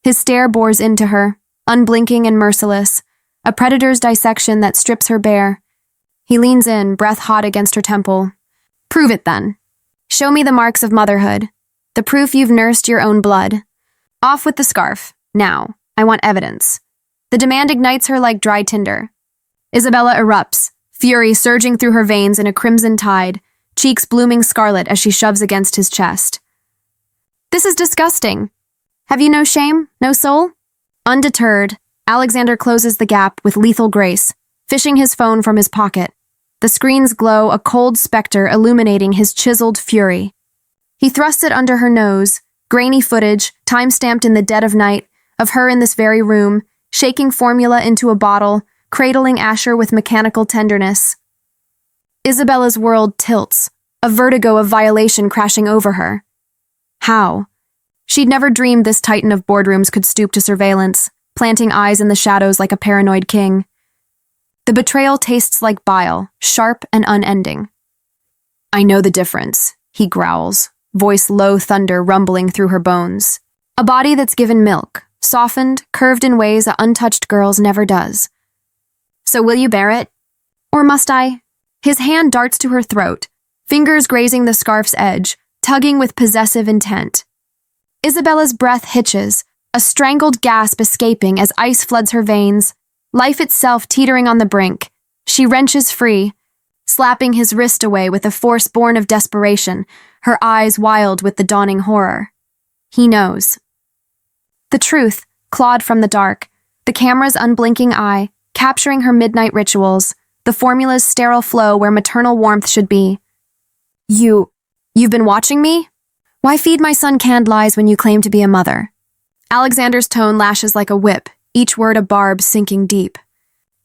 His stare bores into her, unblinking and merciless, a predator's dissection that strips her bare. He leans in, breath hot against her temple. Prove it then. Show me the marks of motherhood, the proof you've nursed your own blood. Off with the scarf, now. I want evidence. The demand ignites her like dry tinder. Isabella erupts, fury surging through her veins in a crimson tide, cheeks blooming scarlet as she shoves against his chest. This is disgusting. Have you no shame, no soul? Undeterred, Alexander closes the gap with lethal grace, fishing his phone from his pocket. The screens glow, a cold specter illuminating his chiseled fury. He thrusts it under her nose, grainy footage, time-stamped in the dead of night, of her in this very room, shaking formula into a bottle, cradling Asher with mechanical tenderness. Isabella's world tilts, a vertigo of violation crashing over her. How? She'd never dreamed this titan of boardrooms could stoop to surveillance, planting eyes in the shadows like a paranoid king. The betrayal tastes like bile, sharp and unending. I know the difference, he growls, voice low thunder rumbling through her bones. A body that's given milk, softened, curved in ways a untouched girl's never does. So will you bear it? Or must I? His hand darts to her throat, fingers grazing the scarf's edge, tugging with possessive intent. Isabella's breath hitches, a strangled gasp escaping as ice floods her veins, life itself teetering on the brink. She wrenches free, slapping his wrist away with a force born of desperation, her eyes wild with the dawning horror. He knows. The truth, clawed from the dark, the camera's unblinking eye, capturing her midnight rituals, the formula's sterile flow where maternal warmth should be. You've been watching me? Why feed my son canned lies when you claim to be a mother? Alexander's tone lashes like a whip, each word a barb sinking deep.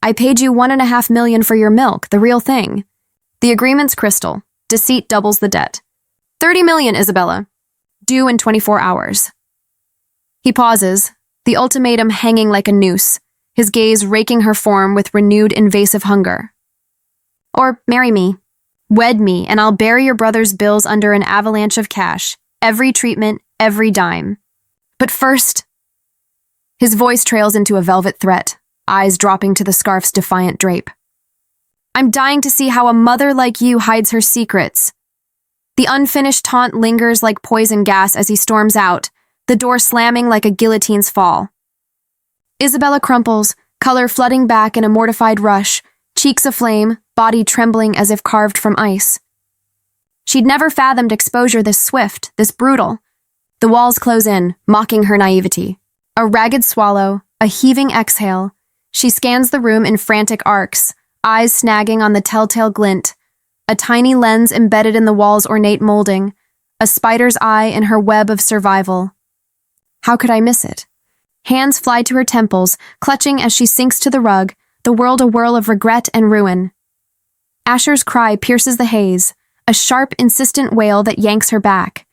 I paid you $1.5 million for your milk, the real thing. The agreement's crystal. Deceit doubles the debt. $30 million, Isabella. Due in 24 hours. He pauses, the ultimatum hanging like a noose, his gaze raking her form with renewed invasive hunger. Or marry me. Wed me, and I'll bury your brother's bills under an avalanche of cash. Every treatment, every dime. But first... His voice trails into a velvet threat, eyes dropping to the scarf's defiant drape. I'm dying to see how a mother like you hides her secrets. The unfinished taunt lingers like poison gas as he storms out, the door slamming like a guillotine's fall. Isabella crumples, color flooding back in a mortified rush, cheeks aflame, body trembling as if carved from ice. She'd never fathomed exposure this swift, this brutal. The walls close in, mocking her naivety. A ragged swallow, a heaving exhale. She scans the room in frantic arcs, eyes snagging on the telltale glint, a tiny lens embedded in the wall's ornate molding, a spider's eye in her web of survival. How could I miss it? Hands fly to her temples, clutching as she sinks to the rug, the world a whirl of regret and ruin. Asher's cry pierces the haze, a sharp, insistent wail that yanks her back.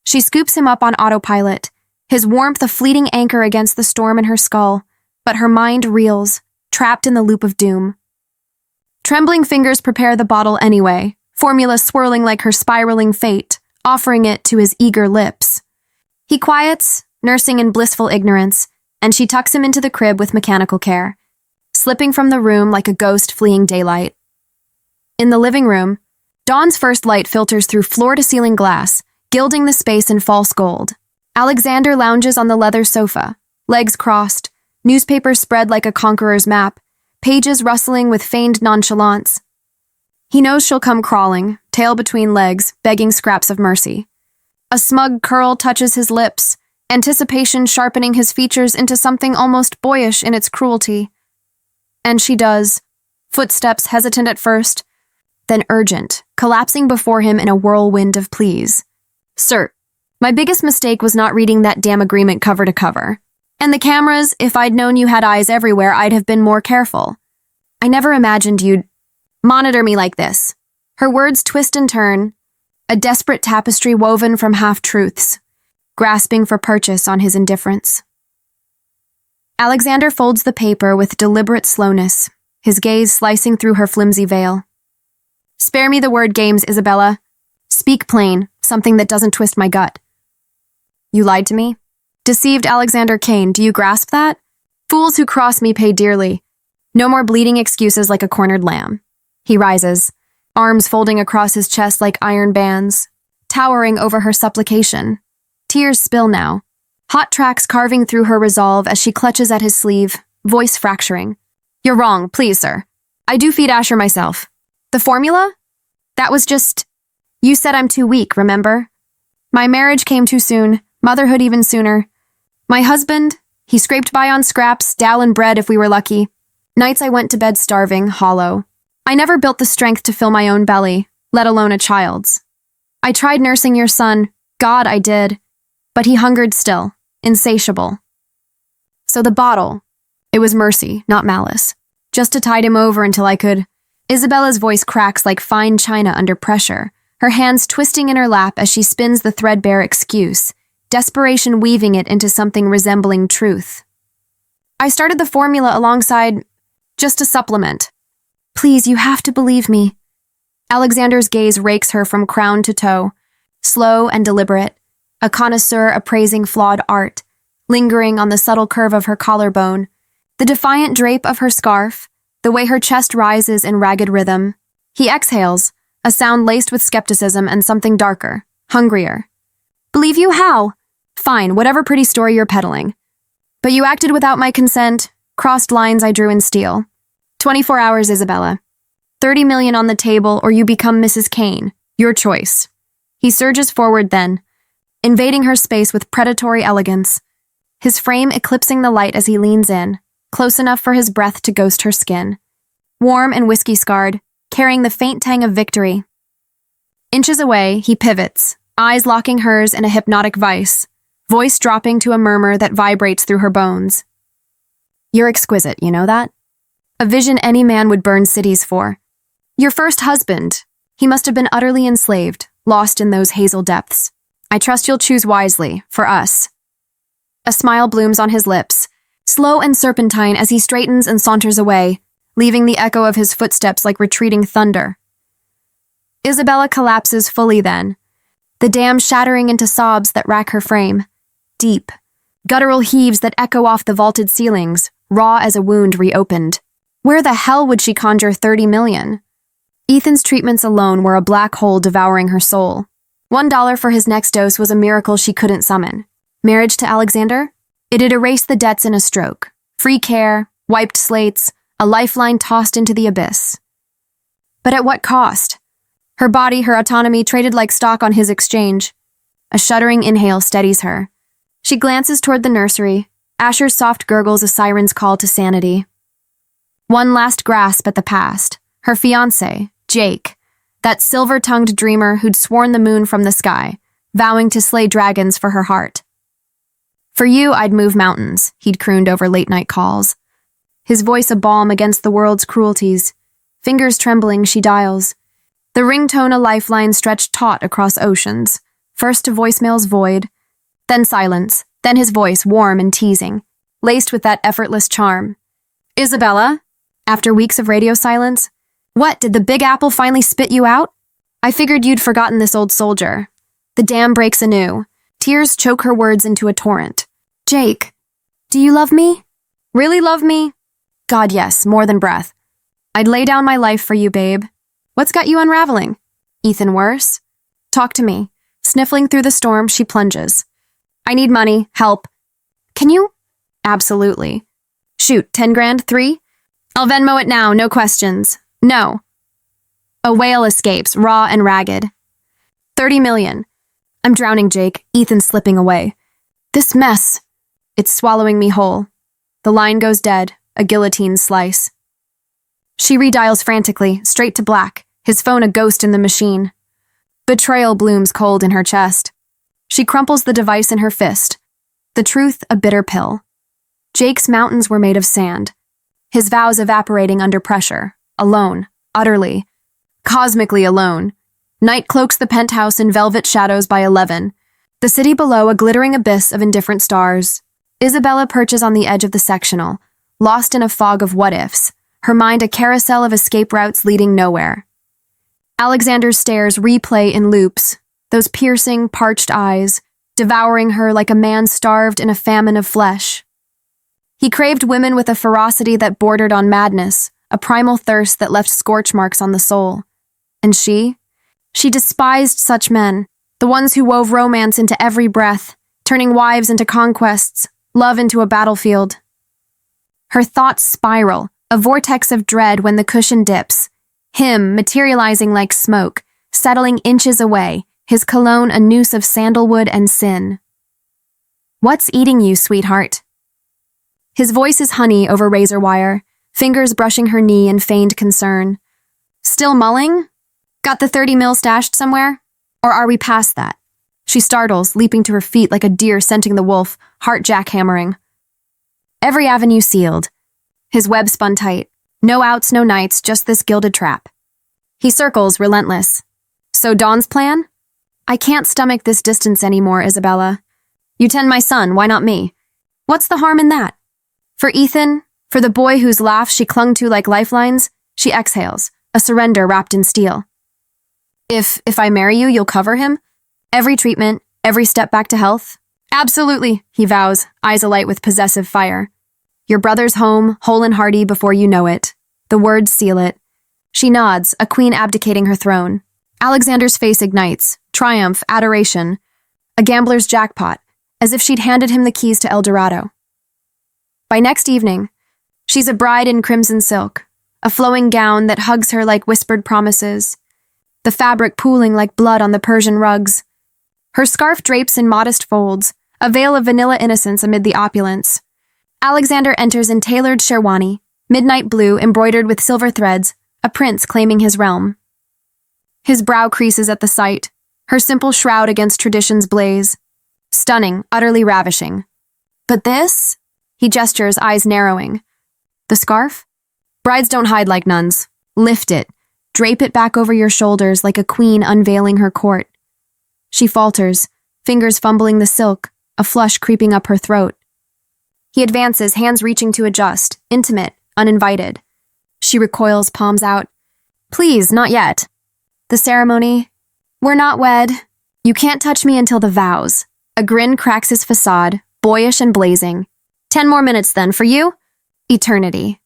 She scoops him up on autopilot, his warmth a fleeting anchor against the storm in her skull, but her mind reels, trapped in the loop of doom. Trembling fingers prepare the bottle anyway, formula swirling like her spiraling fate, offering it to his eager lips. He quiets, nursing in blissful ignorance, and she tucks him into the crib with mechanical care, slipping from the room like a ghost fleeing daylight. In the living room, Dawn's first light filters through floor-to-ceiling glass, gilding the space in false gold. Alexander lounges on the leather sofa, legs crossed, newspaper spread like a conqueror's map, pages rustling with feigned nonchalance. He knows she'll come crawling, tail between legs, begging scraps of mercy. A smug curl touches his lips, anticipation sharpening his features into something almost boyish in its cruelty. And she does, footsteps hesitant at first, then urgent, collapsing before him in a whirlwind of pleas. Sir, my biggest mistake was not reading that damn agreement cover to cover. And the cameras, if I'd known you had eyes everywhere, I'd have been more careful. I never imagined you'd monitor me like this. Her words twist and turn, a desperate tapestry woven from half-truths, grasping for purchase on his indifference. Alexander folds the paper with deliberate slowness, his gaze slicing through her flimsy veil. Spare me the word games, Isabella. Speak plain, something that doesn't twist my gut. You lied to me? Deceived Alexander Kane, do you grasp that? Fools who cross me pay dearly. No more bleeding excuses like a cornered lamb. He rises, arms folding across his chest like iron bands, towering over her supplication. Tears spill now, hot tracks carving through her resolve as she clutches at his sleeve, voice fracturing. You're wrong, please, sir. I do feed Asher myself. The formula? That was just... You said I'm too weak, remember? My marriage came too soon, motherhood even sooner. My husband, he scraped by on scraps, dal and bread if we were lucky. Nights I went to bed starving, hollow. I never built the strength to fill my own belly, let alone a child's. I tried nursing your son, God, I did. But he hungered still, insatiable. So the bottle, it was mercy, not malice, just to tide him over until I could... Isabella's voice cracks like fine china under pressure, her hands twisting in her lap as she spins the threadbare excuse, desperation weaving it into something resembling truth. I started the formula alongside... just a supplement. Please, you have to believe me. Alexander's gaze rakes her from crown to toe, slow and deliberate, a connoisseur appraising flawed art, lingering on the subtle curve of her collarbone, the defiant drape of her scarf, the way her chest rises in ragged rhythm. He exhales, a sound laced with skepticism and something darker, hungrier. Believe you how? Fine, whatever pretty story you're peddling. But you acted without my consent, crossed lines I drew in steel. 24 hours, Isabella. 30 million on the table or you become Mrs. Kane. Your choice. He surges forward then, invading her space with predatory elegance, his frame eclipsing the light as he leans in, close enough for his breath to ghost her skin. Warm and whiskey-scarred, carrying the faint tang of victory. Inches away, he pivots, eyes locking hers in a hypnotic vice, voice dropping to a murmur that vibrates through her bones. You're exquisite, you know that? A vision any man would burn cities for. Your first husband, he must have been utterly enslaved, lost in those hazel depths. I trust you'll choose wisely, for us. A smile blooms on his lips, slow and serpentine as he straightens and saunters away, leaving the echo of his footsteps like retreating thunder. Isabella collapses fully then, the dam shattering into sobs that rack her frame. Deep, guttural heaves that echo off the vaulted ceilings, raw as a wound reopened. Where the hell would she conjure 30 million? Ethan's treatments alone were a black hole devouring her soul. $1 for his next dose was a miracle she couldn't summon. Marriage to Alexander? It'd erase the debts in a stroke. Free care, wiped slates, a lifeline tossed into the abyss. But at what cost? Her body, her autonomy traded like stock on his exchange. A shuddering inhale steadies her. She glances toward the nursery, Asher's soft gurgles a siren's call to sanity. One last grasp at the past, her fiancé, Jake, that silver-tongued dreamer who'd sworn the moon from the sky, vowing to slay dragons for her heart. For you, I'd move mountains, he'd crooned over late-night calls. His voice a balm against the world's cruelties. Fingers trembling, she dials. The ringtone a lifeline stretched taut across oceans, first to voicemail's void, then silence, then his voice warm and teasing, laced with that effortless charm. Isabella? After weeks of radio silence? What, did the Big Apple finally spit you out? I figured you'd forgotten this old soldier. The dam breaks anew. Tears choke her words into a torrent. Jake, do you love me? Really love me? God, yes, more than breath. I'd lay down my life for you, babe. What's got you unraveling? Ethan worse? Talk to me. Sniffling through the storm, she plunges. I need money. Help. Can you? Absolutely. Shoot, 10 grand, 3? I'll Venmo it now, no questions. No. A wail escapes, raw and ragged. 30 million. I'm drowning, Jake. Ethan slipping away. This mess. It's swallowing me whole. The line goes dead, a guillotine slice. She redials frantically, straight to black, his phone a ghost in the machine. Betrayal blooms cold in her chest. She crumples the device in her fist. The truth a bitter pill. Jake's mountains were made of sand. His vows evaporating under pressure. Alone. Utterly. Cosmically alone. Night cloaks the penthouse in velvet shadows by 11. The city below a glittering abyss of indifferent stars. Isabella perches on the edge of the sectional, lost in a fog of what-ifs, her mind a carousel of escape routes leading nowhere. Alexander's stares replay in loops, those piercing, parched eyes, devouring her like a man starved in a famine of flesh. He craved women with a ferocity that bordered on madness, a primal thirst that left scorch marks on the soul. And she despised such men, the ones who wove romance into every breath, turning wives into conquests, love into a battlefield. Her thoughts spiral, a vortex of dread when the cushion dips, him materializing like smoke, settling inches away, his cologne a noose of sandalwood and sin. What's eating you, sweetheart? His voice is honey over razor wire, fingers brushing her knee in feigned concern. Still mulling? Got the 30 mil stashed somewhere? Or are we past that? She startles, leaping to her feet like a deer scenting the wolf, heart jackhammering. Every avenue sealed. His web spun tight. No outs, no nights, just this gilded trap. He circles, relentless. So Dawn's plan? I can't stomach this distance anymore, Isabella. You tend my son, why not me? What's the harm in that? For Ethan, for the boy whose laugh she clung to like lifelines, she exhales, a surrender wrapped in steel. If I marry you, you'll cover him? Every treatment, every step back to health? Absolutely, he vows, eyes alight with possessive fire. Your brother's home, whole and hearty before you know it. The words seal it. She nods, a queen abdicating her throne. Alexander's face ignites, triumph, adoration. A gambler's jackpot, as if she'd handed him the keys to El Dorado. By next evening, she's a bride in crimson silk, a flowing gown that hugs her like whispered promises, the fabric pooling like blood on the Persian rugs. Her scarf drapes in modest folds, a veil of vanilla innocence amid the opulence. Alexander enters in tailored sherwani, midnight blue embroidered with silver threads, a prince claiming his realm. His brow creases at the sight, her simple shroud against tradition's blaze. Stunning, utterly ravishing. But this? He gestures, eyes narrowing. The scarf? Brides don't hide like nuns. Lift it. Drape it back over your shoulders like a queen unveiling her court. She falters, fingers fumbling the silk, a flush creeping up her throat. He advances, hands reaching to adjust, intimate, uninvited. She recoils, palms out. Please, not yet. The ceremony? We're not wed. You can't touch me until the vows. A grin cracks his facade, boyish and blazing. 10 more minutes then, for you? Eternity.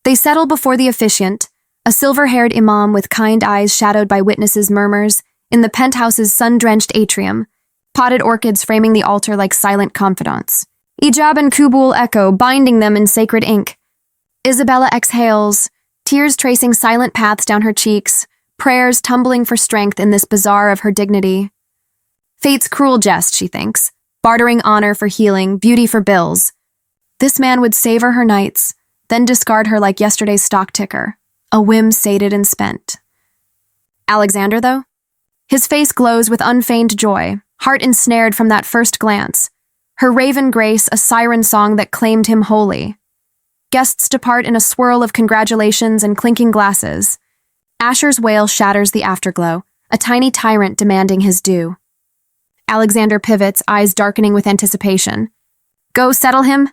They settle before the officiant, a silver-haired imam with kind eyes shadowed by witnesses' murmurs, in the penthouse's sun-drenched atrium, potted orchids framing the altar like silent confidants. Ijab and Kubul echo, binding them in sacred ink. Isabella exhales, tears tracing silent paths down her cheeks, prayers tumbling for strength in this bazaar of her dignity. Fate's cruel jest, she thinks, bartering honor for healing, beauty for bills. This man would savor her nights, then discard her like yesterday's stock ticker, a whim sated and spent. Alexander, though? His face glows with unfeigned joy, heart ensnared from that first glance. Her raven grace a siren song that claimed him wholly. Guests depart in a swirl of congratulations and clinking glasses. Asher's wail shatters the afterglow, a tiny tyrant demanding his due. Alexander pivots, eyes darkening with anticipation. Go settle him?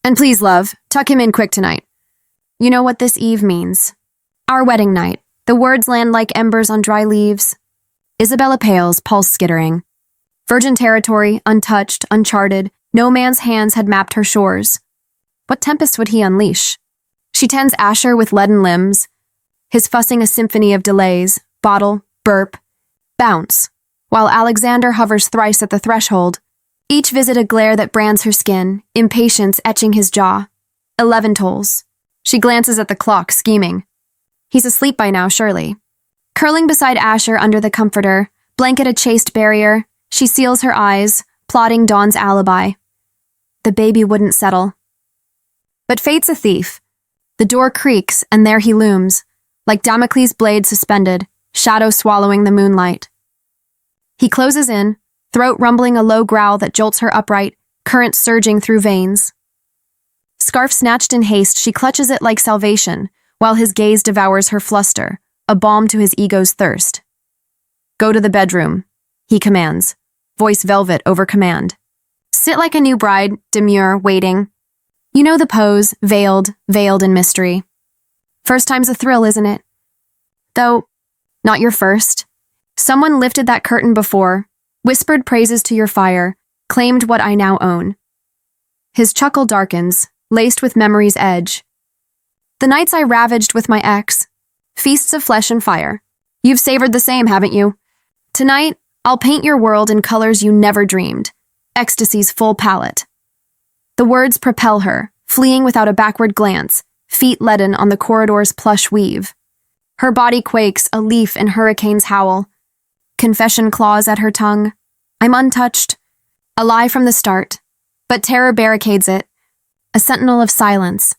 And please, love, tuck him in quick tonight. You know what this eve means. Our wedding night. The words land like embers on dry leaves. Isabella pales, pulse skittering. Virgin territory, untouched, uncharted, no man's hands had mapped her shores. What tempest would he unleash? She tends Asher with leaden limbs, his fussing a symphony of delays, bottle, burp, bounce, while Alexander hovers thrice at the threshold. Each visit a glare that brands her skin, impatience etching his jaw. 11 tolls. She glances at the clock, scheming. He's asleep by now, surely. Curling beside Asher under the comforter, blanket a chaste barrier, she seals her eyes, plotting Dawn's alibi. The baby wouldn't settle. But fate's a thief. The door creaks, and there he looms, like Damocles' blade suspended, shadow swallowing the moonlight. He closes in, throat rumbling a low growl that jolts her upright, current surging through veins. Scarf snatched in haste, she clutches it like salvation, while his gaze devours her fluster, a balm to his ego's thirst. Go to the bedroom, he commands, voice velvet over command. Sit like a new bride, demure, waiting. You know the pose, veiled in mystery. First time's a thrill, isn't it? Though, not your first. Someone lifted that curtain before, whispered praises to your fire, claimed what I now own. His chuckle darkens, laced with memory's edge. The nights I ravaged with my ex, feasts of flesh and fire. You've savored the same, haven't you? Tonight, I'll paint your world in colors you never dreamed, ecstasy's full palette. The words propel her, fleeing without a backward glance, feet leaden on the corridor's plush weave. Her body quakes, a leaf in hurricane's howl. Confession claws at her tongue. I'm untouched. A lie from the start, but terror barricades it, a sentinel of silence.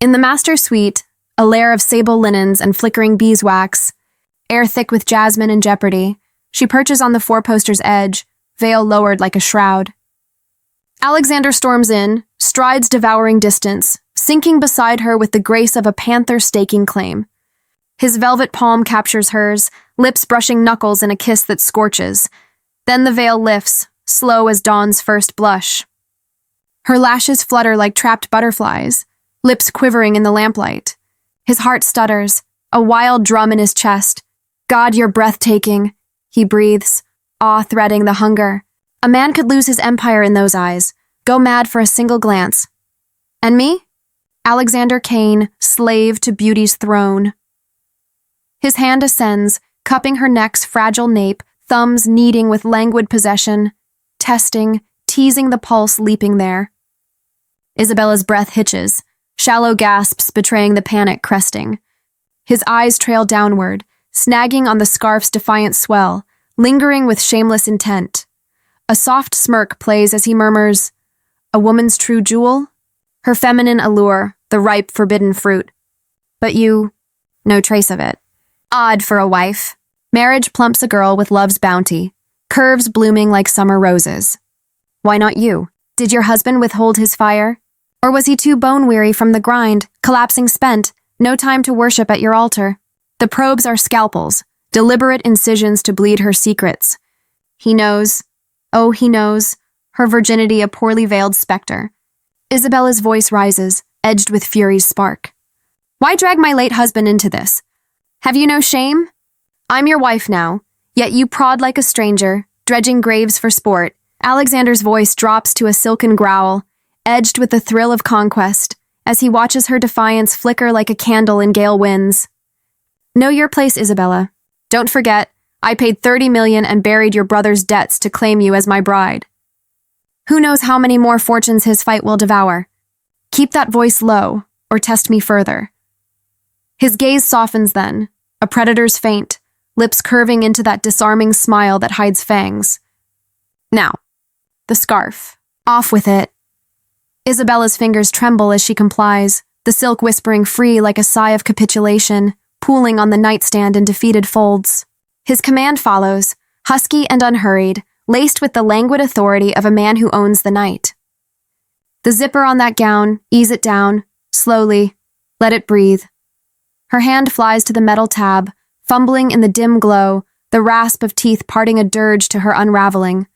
In the master suite, a lair of sable linens and flickering beeswax, air thick with jasmine and jeopardy, she perches on the four-poster's edge, veil lowered like a shroud. Alexander storms in, strides devouring distance, sinking beside her with the grace of a panther staking claim. His velvet palm captures hers, lips brushing knuckles in a kiss that scorches. Then the veil lifts, slow as dawn's first blush. Her lashes flutter like trapped butterflies, lips quivering in the lamplight. His heart stutters, a wild drum in his chest. God, you're breathtaking, he breathes, awe threading the hunger. A man could lose his empire in those eyes, go mad for a single glance. And me? Alexander Kane, slave to beauty's throne. His hand ascends, cupping her neck's fragile nape, thumbs kneading with languid possession, testing, teasing the pulse leaping there. Isabella's breath hitches, shallow gasps betraying the panic cresting. His eyes trail downward, snagging on the scarf's defiant swell, lingering with shameless intent. A soft smirk plays as he murmurs, a woman's true jewel? Her feminine allure, the ripe forbidden fruit. But you, no trace of it. Odd for a wife. Marriage plumps a girl with love's bounty, curves blooming like summer roses. Why not you? Did your husband withhold his fire? Or was he too bone-weary from the grind, collapsing spent, no time to worship at your altar? The probes are scalpels, deliberate incisions to bleed her secrets. He knows, oh, he knows, her virginity a poorly veiled specter. Isabella's voice rises, edged with fury's spark. Why drag my late husband into this? Have you no shame? I'm your wife now, yet you prod like a stranger, dredging graves for sport. Alexander's voice drops to a silken growl, edged with the thrill of conquest, as he watches her defiance flicker like a candle in gale winds. Know your place, Isabella. Don't forget, I paid $30 million and buried your brother's debts to claim you as my bride. Who knows how many more fortunes his fight will devour? Keep that voice low, or test me further. His gaze softens then, a predator's feint, lips curving into that disarming smile that hides fangs. Now, the scarf. Off with it. Isabella's fingers tremble as she complies, the silk whispering free like a sigh of capitulation, pooling on the nightstand in defeated folds. His command follows, husky and unhurried, laced with the languid authority of a man who owns the night. The zipper on that gown, ease it down, slowly, let it breathe. Her hand flies to the metal tab, fumbling in the dim glow, the rasp of teeth parting a dirge to her unraveling.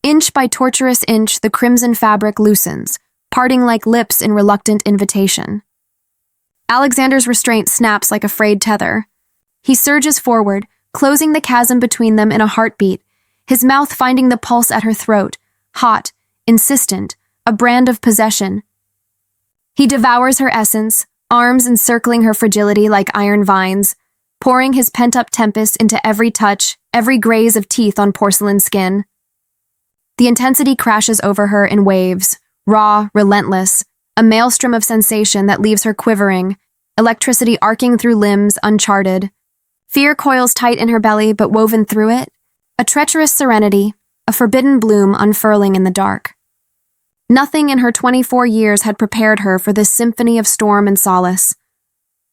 Inch by tortuous inch, the crimson fabric loosens, parting like lips in reluctant invitation. Alexander's restraint snaps like a frayed tether. He surges forward, closing the chasm between them in a heartbeat, his mouth finding the pulse at her throat, hot, insistent, a brand of possession. He devours her essence, arms encircling her fragility like iron vines, pouring his pent-up tempest into every touch, every graze of teeth on porcelain skin. The intensity crashes over her in waves, raw, relentless, a maelstrom of sensation that leaves her quivering, electricity arcing through limbs uncharted. Fear coils tight in her belly, but woven through it, a treacherous serenity, a forbidden bloom unfurling in the dark. Nothing in her 24 years had prepared her for this symphony of storm and solace.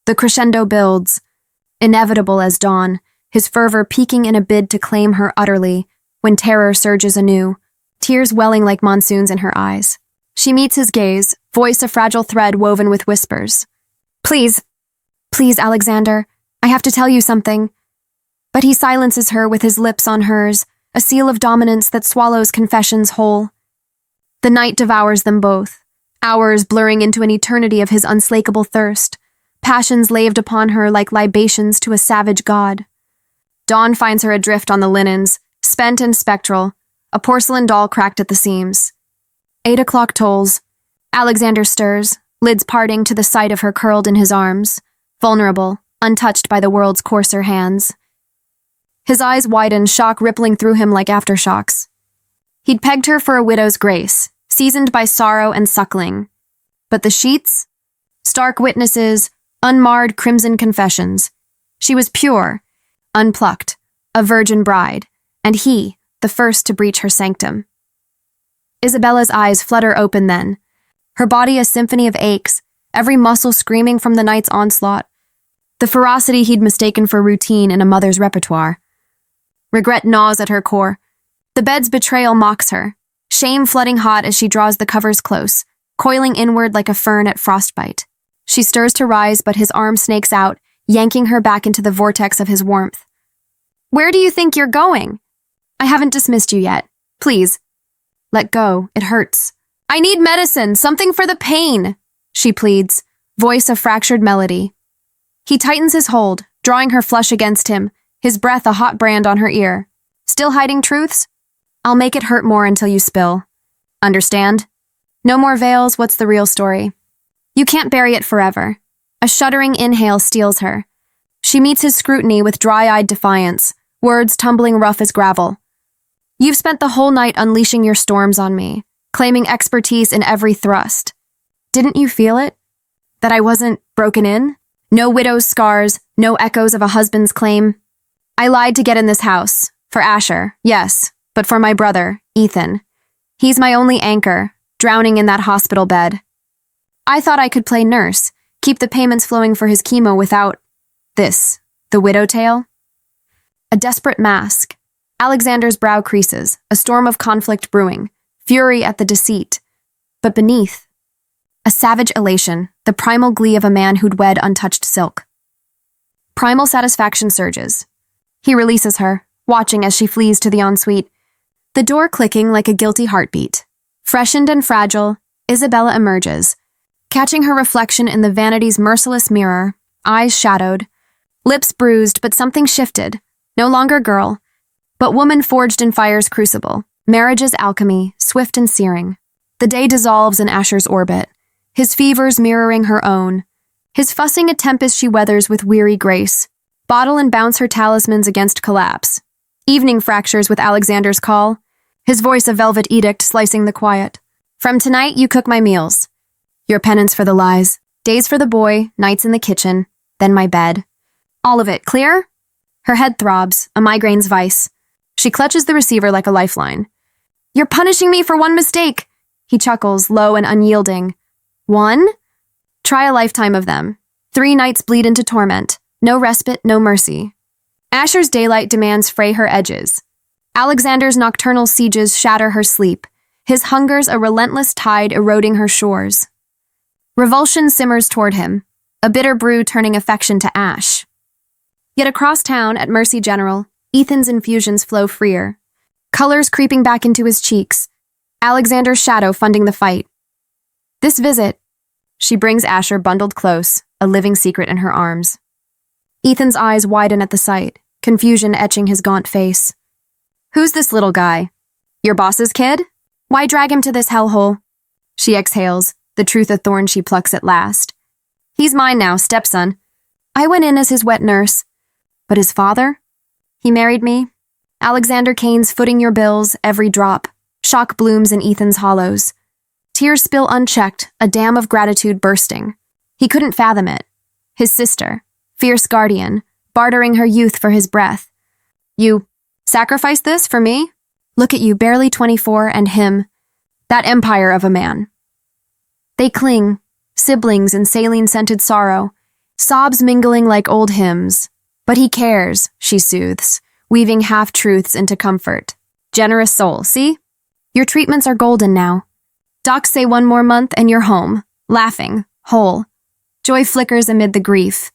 The crescendo builds, inevitable as dawn, his fervor peaking in a bid to claim her utterly, when terror surges anew, tears welling like monsoons in her eyes. She meets his gaze, voice a fragile thread woven with whispers. Please, Alexander, I have to tell you something. But he silences her with his lips on hers, a seal of dominance that swallows confessions whole. The night devours them both, hours blurring into an eternity of his unslakable thirst, passions laved upon her like libations to a savage god. Dawn finds her adrift on the linens, spent and spectral, a porcelain doll cracked at the seams. 8 o'clock tolls. Alexander stirs, lids parting to the sight of her curled in his arms, vulnerable, untouched by the world's coarser hands. His eyes widen, shock rippling through him like aftershocks. He'd pegged her for a widow's grace, seasoned by sorrow and suckling. But the sheets? Stark witnesses, unmarred crimson confessions. She was pure, unplucked, a virgin bride, and he, the first to breach her sanctum. Isabella's eyes flutter open then, her body a symphony of aches, every muscle screaming from the night's onslaught, the ferocity he'd mistaken for routine in a mother's repertoire. Regret gnaws at her core. The bed's betrayal mocks her, shame flooding hot as she draws the covers close, coiling inward like a fern at frostbite. She stirs to rise, but his arm snakes out, yanking her back into the vortex of his warmth. Where do you think you're going? I haven't dismissed you yet. Please. Let go. It hurts. I need medicine, something for the pain, she pleads, voice a fractured melody. He tightens his hold, drawing her flush against him, his breath a hot brand on her ear. Still hiding truths? I'll make it hurt more until you spill. Understand? No more veils, what's the real story? You can't bury it forever. A shuddering inhale steals her. She meets his scrutiny with dry-eyed defiance, words tumbling rough as gravel. You've spent the whole night unleashing your storms on me, claiming expertise in every thrust. Didn't you feel it? That I wasn't broken in? No widow's scars, no echoes of a husband's claim. I lied to get in this house. For Asher, yes, but for my brother, Ethan. He's my only anchor, drowning in that hospital bed. I thought I could play nurse, keep the payments flowing for his chemo without this, the widow tale. A desperate mask. Alexander's brow creases, a storm of conflict brewing, fury at the deceit. But beneath, a savage elation, the primal glee of a man who'd wed untouched silk. Primal satisfaction surges. He releases her, watching as she flees to the ensuite, the door clicking like a guilty heartbeat. Freshened and fragile, Isabella emerges, catching her reflection in the vanity's merciless mirror, eyes shadowed, lips bruised, but something shifted. No longer girl, but woman forged in fire's crucible, marriage's alchemy, swift and searing. The day dissolves in Asher's orbit, his fevers mirroring her own, his fussing a tempest she weathers with weary grace, bottle and bounce her talismans against collapse. Evening fractures with Alexander's call, his voice a velvet edict slicing the quiet. From tonight, you cook my meals. Your penance for the lies, days for the boy, nights in the kitchen, then my bed. All of it, clear? Her head throbs, a migraine's vice. She clutches the receiver like a lifeline. You're punishing me for one mistake, he chuckles, low and unyielding. One? Try a lifetime of them. 3 nights bleed into torment. No respite, no mercy. Asher's daylight demands fray her edges. Alexander's nocturnal sieges shatter her sleep, his hunger's a relentless tide eroding her shores. Revulsion simmers toward him, a bitter brew turning affection to ash. Yet across town, at Mercy General, Ethan's infusions flow freer. Colors creeping back into his cheeks, Alexander's shadow funding the fight. This visit, she brings Asher bundled close, a living secret in her arms. Ethan's eyes widen at the sight, confusion etching his gaunt face. Who's this little guy? Your boss's kid? Why drag him to this hellhole? She exhales, the truth a thorn she plucks at last. He's mine now, stepson. I went in as his wet nurse. But his father? He married me. Alexander Kane's footing your bills, every drop. Shock blooms in Ethan's hollows. Tears spill unchecked, a dam of gratitude bursting. He couldn't fathom it. His sister, fierce guardian, bartering her youth for his breath. You sacrifice this for me? Look at you, barely 24, and him. That empire of a man. They cling, siblings in saline-scented sorrow, sobs mingling like old hymns. But he cares, she soothes, weaving half-truths into comfort. Generous soul, see? Your treatments are golden now. Docs say 1 more month and you're home, laughing, whole. Joy flickers amid the grief.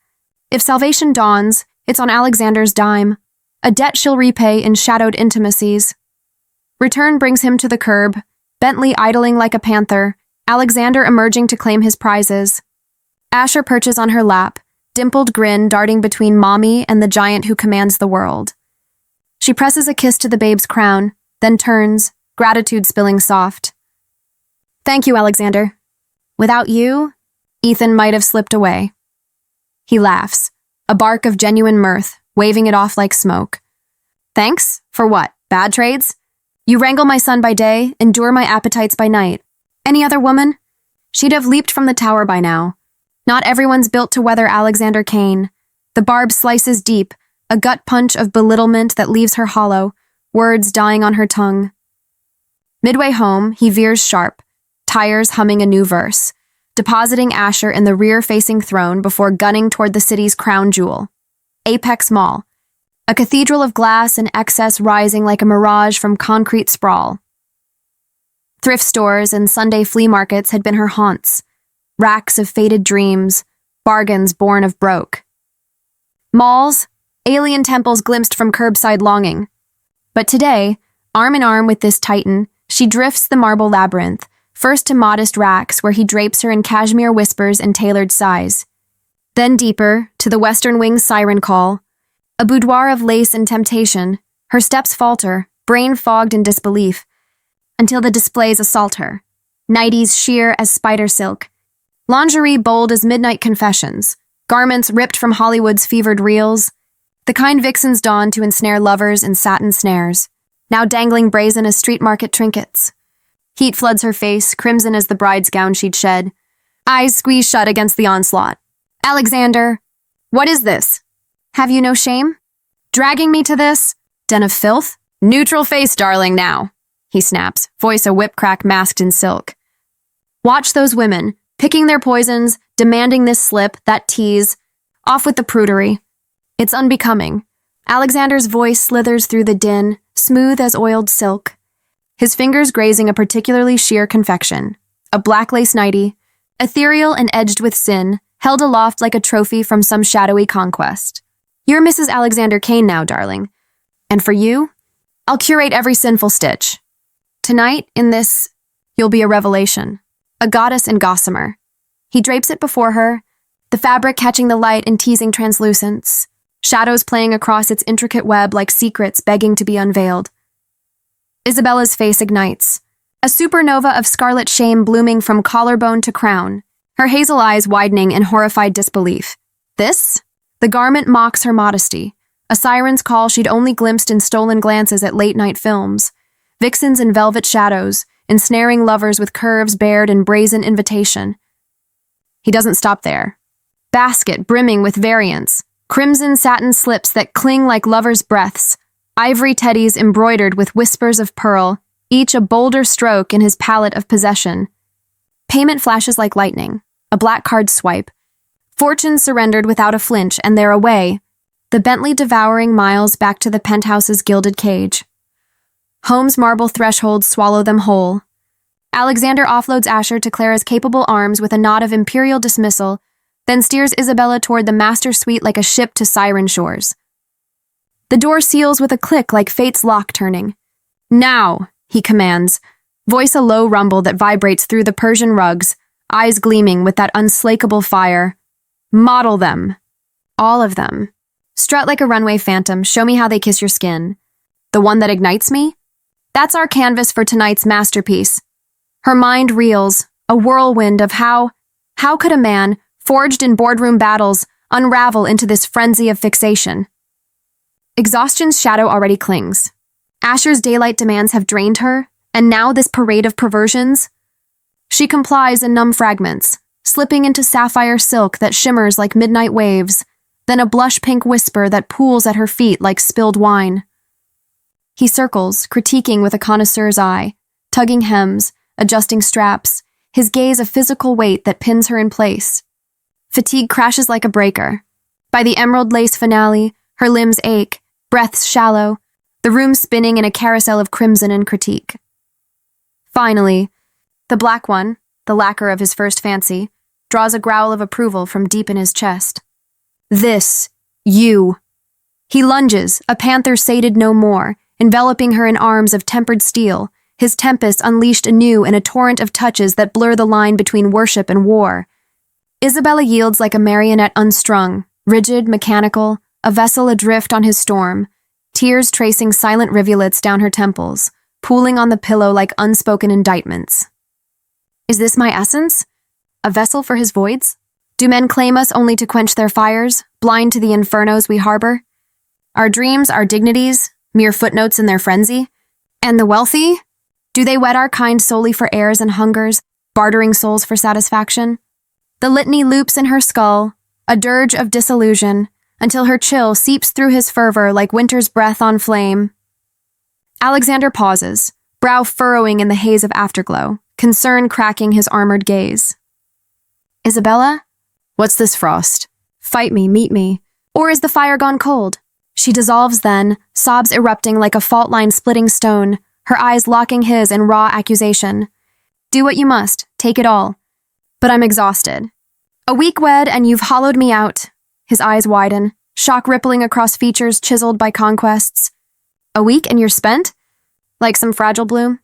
If salvation dawns, it's on Alexander's dime, a debt she'll repay in shadowed intimacies. Return brings him to the curb, Bentley idling like a panther, Alexander emerging to claim his prizes. Asher perches on her lap, dimpled grin darting between mommy and the giant who commands the world. She presses a kiss to the babe's crown, then turns, gratitude spilling soft. Thank you, Alexander. Without you, Ethan might have slipped away. He laughs, a bark of genuine mirth, waving it off like smoke. Thanks? For what? Bad trades? You wrangle my son by day, endure my appetites by night. Any other woman? She'd have leaped from the tower by now. Not everyone's built to weather Alexander Kane. The barb slices deep, a gut punch of belittlement that leaves her hollow, words dying on her tongue. Midway home, he veers sharp, tires humming a new verse, depositing Asher in the rear-facing throne before gunning toward the city's crown jewel. Apex Mall, a cathedral of glass and excess rising like a mirage from concrete sprawl. Thrift stores and Sunday flea markets had been her haunts, racks of faded dreams, bargains born of broke. Malls, alien temples glimpsed from curbside longing. But today, arm in arm with this titan, she drifts the marble labyrinth, first to modest racks where he drapes her in cashmere whispers and tailored sighs. Then deeper, to the western wing's siren call, a boudoir of lace and temptation, her steps falter, brain fogged in disbelief, until the displays assault her. Nighties sheer as spider silk, lingerie bold as midnight confessions, garments ripped from Hollywood's fevered reels, the kind vixens don to ensnare lovers in satin snares, now dangling brazen as street market trinkets. Heat floods her face, crimson as the bride's gown she'd shed. Eyes squeeze shut against the onslaught. Alexander, what is this? Have you no shame? Dragging me to this? Den of filth? Neutral face, darling, now, he snaps, voice a whip crack masked in silk. Watch those women, picking their poisons, demanding this slip, that tease. Off with the prudery. It's unbecoming. Alexander's voice slithers through the din, smooth as oiled silk. His fingers grazing a particularly sheer confection. A black lace nightie, ethereal and edged with sin, held aloft like a trophy from some shadowy conquest. You're Mrs. Alexander Kane now, darling. And for you, I'll curate every sinful stitch. Tonight, in this, you'll be a revelation. A goddess in gossamer. He drapes it before her, the fabric catching the light in teasing translucence, shadows playing across its intricate web like secrets begging to be unveiled. Isabella's face ignites, a supernova of scarlet shame blooming from collarbone to crown, her hazel eyes widening in horrified disbelief. This? The garment mocks her modesty, a siren's call she'd only glimpsed in stolen glances at late-night films, vixens in velvet shadows, ensnaring lovers with curves bared in brazen invitation. He doesn't stop there. Basket brimming with variants, crimson satin slips that cling like lovers' breaths, ivory teddies embroidered with whispers of pearl, each a bolder stroke in his palette of possession. Payment flashes like lightning, a black card swipe. Fortune surrendered without a flinch, and they're away, the Bentley devouring miles back to the penthouse's gilded cage. Home's marble thresholds swallow them whole. Alexander offloads Asher to Clara's capable arms with a nod of imperial dismissal, then steers Isabella toward the master suite like a ship to siren shores. The door seals with a click like fate's lock turning. Now, he commands, voice a low rumble that vibrates through the Persian rugs, eyes gleaming with that unslakable fire. Model them. All of them. Strut like a runway phantom, show me how they kiss your skin. The one that ignites me? That's our canvas for tonight's masterpiece. Her mind reels, a whirlwind of how could a man, forged in boardroom battles, unravel into this frenzy of fixation? Exhaustion's shadow already clings. Asher's daylight demands have drained her, and now this parade of perversions? She complies in numb fragments, slipping into sapphire silk that shimmers like midnight waves, then a blush-pink whisper that pools at her feet like spilled wine. He circles, critiquing with a connoisseur's eye, tugging hems, adjusting straps, his gaze a physical weight that pins her in place. Fatigue crashes like a breaker. By the emerald lace finale, her limbs ache, breaths shallow, the room spinning in a carousel of crimson and critique. Finally, the black one, the lacquer of his first fancy, draws a growl of approval from deep in his chest. This, you. He lunges, a panther sated no more, enveloping her in arms of tempered steel, his tempest unleashed anew in a torrent of touches that blur the line between worship and war. Isabella yields like a marionette unstrung, rigid, mechanical, a vessel adrift on his storm, tears tracing silent rivulets down her temples, pooling on the pillow like unspoken indictments. Is this my essence? A vessel for his voids? Do men claim us only to quench their fires, blind to the infernos we harbor? Our dreams, our dignities, mere footnotes in their frenzy? And the wealthy? Do they wed our kind solely for heirs and hungers, bartering souls for satisfaction? The litany loops in her skull, a dirge of disillusion, until her chill seeps through his fervor like winter's breath on flame. Alexander pauses, brow furrowing in the haze of afterglow, concern cracking his armored gaze. Isabella? What's this frost? Fight me, meet me. Or is the fire gone cold? She dissolves then, sobs erupting like a fault line splitting stone, her eyes locking his in raw accusation. Do what you must, take it all. But I'm exhausted. A week wed and you've hollowed me out. His eyes widen, shock rippling across features chiseled by conquests. A week and you're spent? Like some fragile bloom?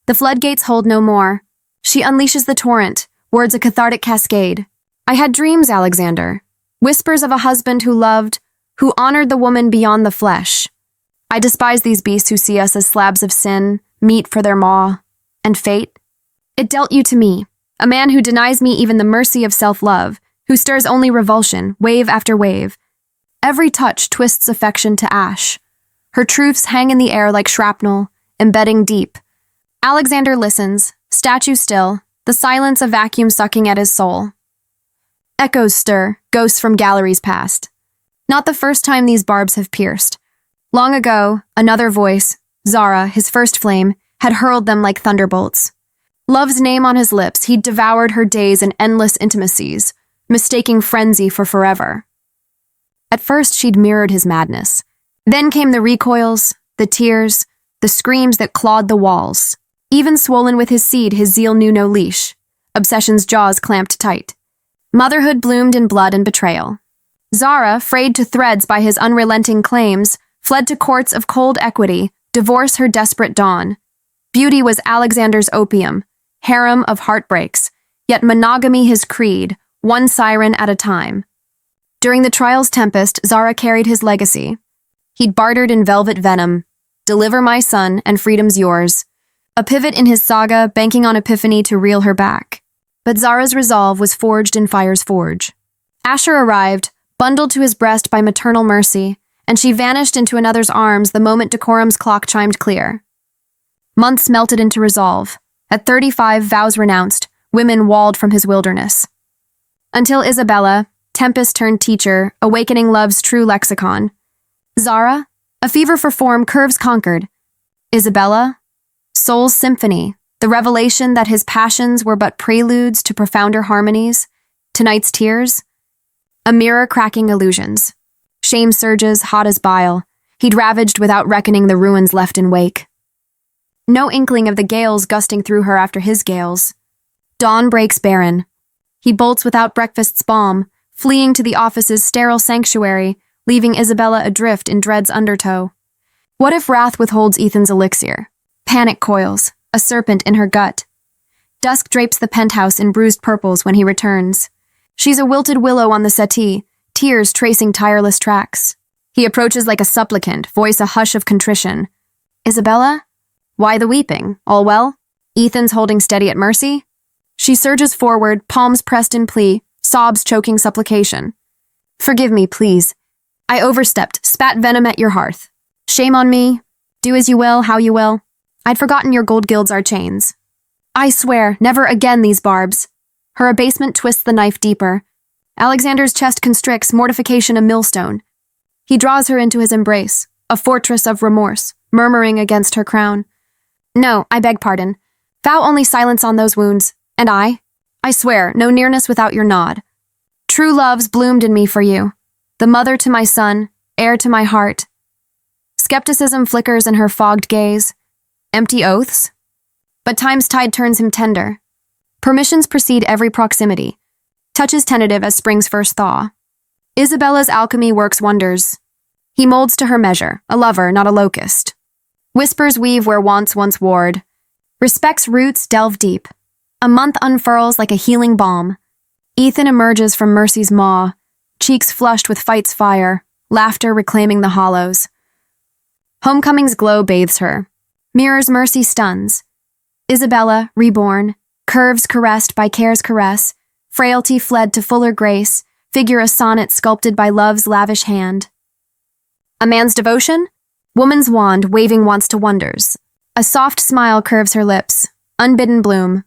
The floodgates hold no more. She unleashes the torrent, words a cathartic cascade. I had dreams, Alexander. Whispers of a husband who loved, who honored the woman beyond the flesh. I despise these beasts who see us as slabs of sin, meat for their maw. And fate? It dealt you to me, a man who denies me even the mercy of self-love, who stirs only revulsion, wave after wave. Every touch twists affection to ash. Her truths hang in the air like shrapnel, embedding deep. Alexander listens, statue still, the silence a vacuum sucking at his soul. Echoes stir, ghosts from galleries past. Not the first time these barbs have pierced. Long ago, another voice, Zara, his first flame, had hurled them like thunderbolts. Love's name on his lips, he'd devoured her days in endless intimacies, mistaking frenzy for forever. At first, she'd mirrored his madness. Then came the recoils, the tears, the screams that clawed the walls. Even swollen with his seed, his zeal knew no leash. Obsession's jaws clamped tight. Motherhood bloomed in blood and betrayal. Zara, frayed to threads by his unrelenting claims, fled to courts of cold equity, divorce her desperate dawn. Beauty was Alexander's opium, harem of heartbreaks, yet monogamy his creed, one siren at a time. During the trial's tempest, Zara carried his legacy. He'd bartered in velvet venom, deliver my son and freedom's yours. A pivot in his saga, banking on epiphany to reel her back. But Zara's resolve was forged in fire's forge. Asher arrived, bundled to his breast by maternal mercy, and she vanished into another's arms the moment decorum's clock chimed clear. Months melted into resolve. At 35, vows renounced, women walled from his wilderness. Until Isabella, tempest turned teacher, awakening love's true lexicon. Zara, a fever for form, curves conquered. Isabella, soul's symphony, the revelation that his passions were but preludes to profounder harmonies, tonight's tears, a mirror cracking illusions. Shame surges, hot as bile. He'd ravaged without reckoning the ruins left in wake. No inkling of the gales gusting through her after his gales. Dawn breaks barren. He bolts without breakfast's balm, fleeing to the office's sterile sanctuary, leaving Isabella adrift in dread's undertow. What if wrath withholds Ethan's elixir? Panic coils, a serpent in her gut. Dusk drapes the penthouse in bruised purples when he returns. She's a wilted willow on the settee, tears tracing tireless tracks. He approaches like a supplicant, voice a hush of contrition. Isabella? Why the weeping? All well? Ethan's holding steady at mercy? She surges forward, palms pressed in plea, sobs choking supplication. Forgive me, please. I overstepped, spat venom at your hearth. Shame on me. Do as you will, how you will. I'd forgotten your gold gilds are chains. I swear, never again these barbs. Her abasement twists the knife deeper. Alexander's chest constricts, mortification a millstone. He draws her into his embrace, a fortress of remorse, murmuring against her crown. No, I beg pardon. Vow only silence on those wounds, and I swear, no nearness without your nod. True love's bloomed in me for you, the mother to my son, heir to my heart. Skepticism flickers in her fogged gaze. Empty oaths? But time's tide turns him tender. Permissions precede every proximity. Touches tentative as spring's first thaw. Isabella's alchemy works wonders. He molds to her measure, a lover, not a locust. Whispers weave where wants once warred. Respect's roots delve deep. A month unfurls like a healing balm. Ethan emerges from Mercy's maw, cheeks flushed with fight's fire, laughter reclaiming the hollows. Homecoming's glow bathes her. Mirrors Mercy stuns. Isabella, reborn, curves caressed by care's caress, frailty fled to fuller grace, figure a sonnet sculpted by love's lavish hand. A man's devotion? Woman's wand waving wants to wonders. A soft smile curves her lips, unbidden bloom.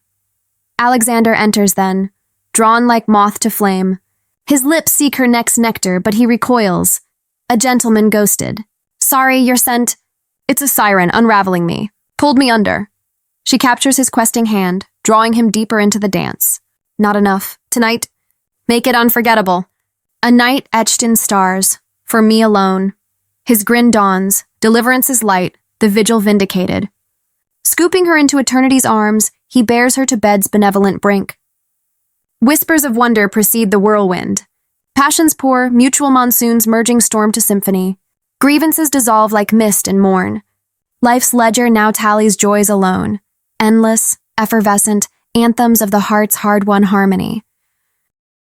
Alexander enters then, drawn like moth to flame. His lips seek her neck's nectar, but he recoils. A gentleman ghosted. Sorry, you're sent. It's a siren unraveling me. Pulled me under. She captures his questing hand, drawing him deeper into the dance. Not enough. Tonight, make it unforgettable. A night etched in stars, for me alone. His grin dawns, deliverance is light, the vigil vindicated. Scooping her into eternity's arms, he bears her to bed's benevolent brink. Whispers of wonder precede the whirlwind. Passions pour, mutual monsoons merging storm to symphony. Grievances dissolve like mist and morn. Life's ledger now tallies joys alone. Endless, effervescent, anthems of the heart's hard-won harmony.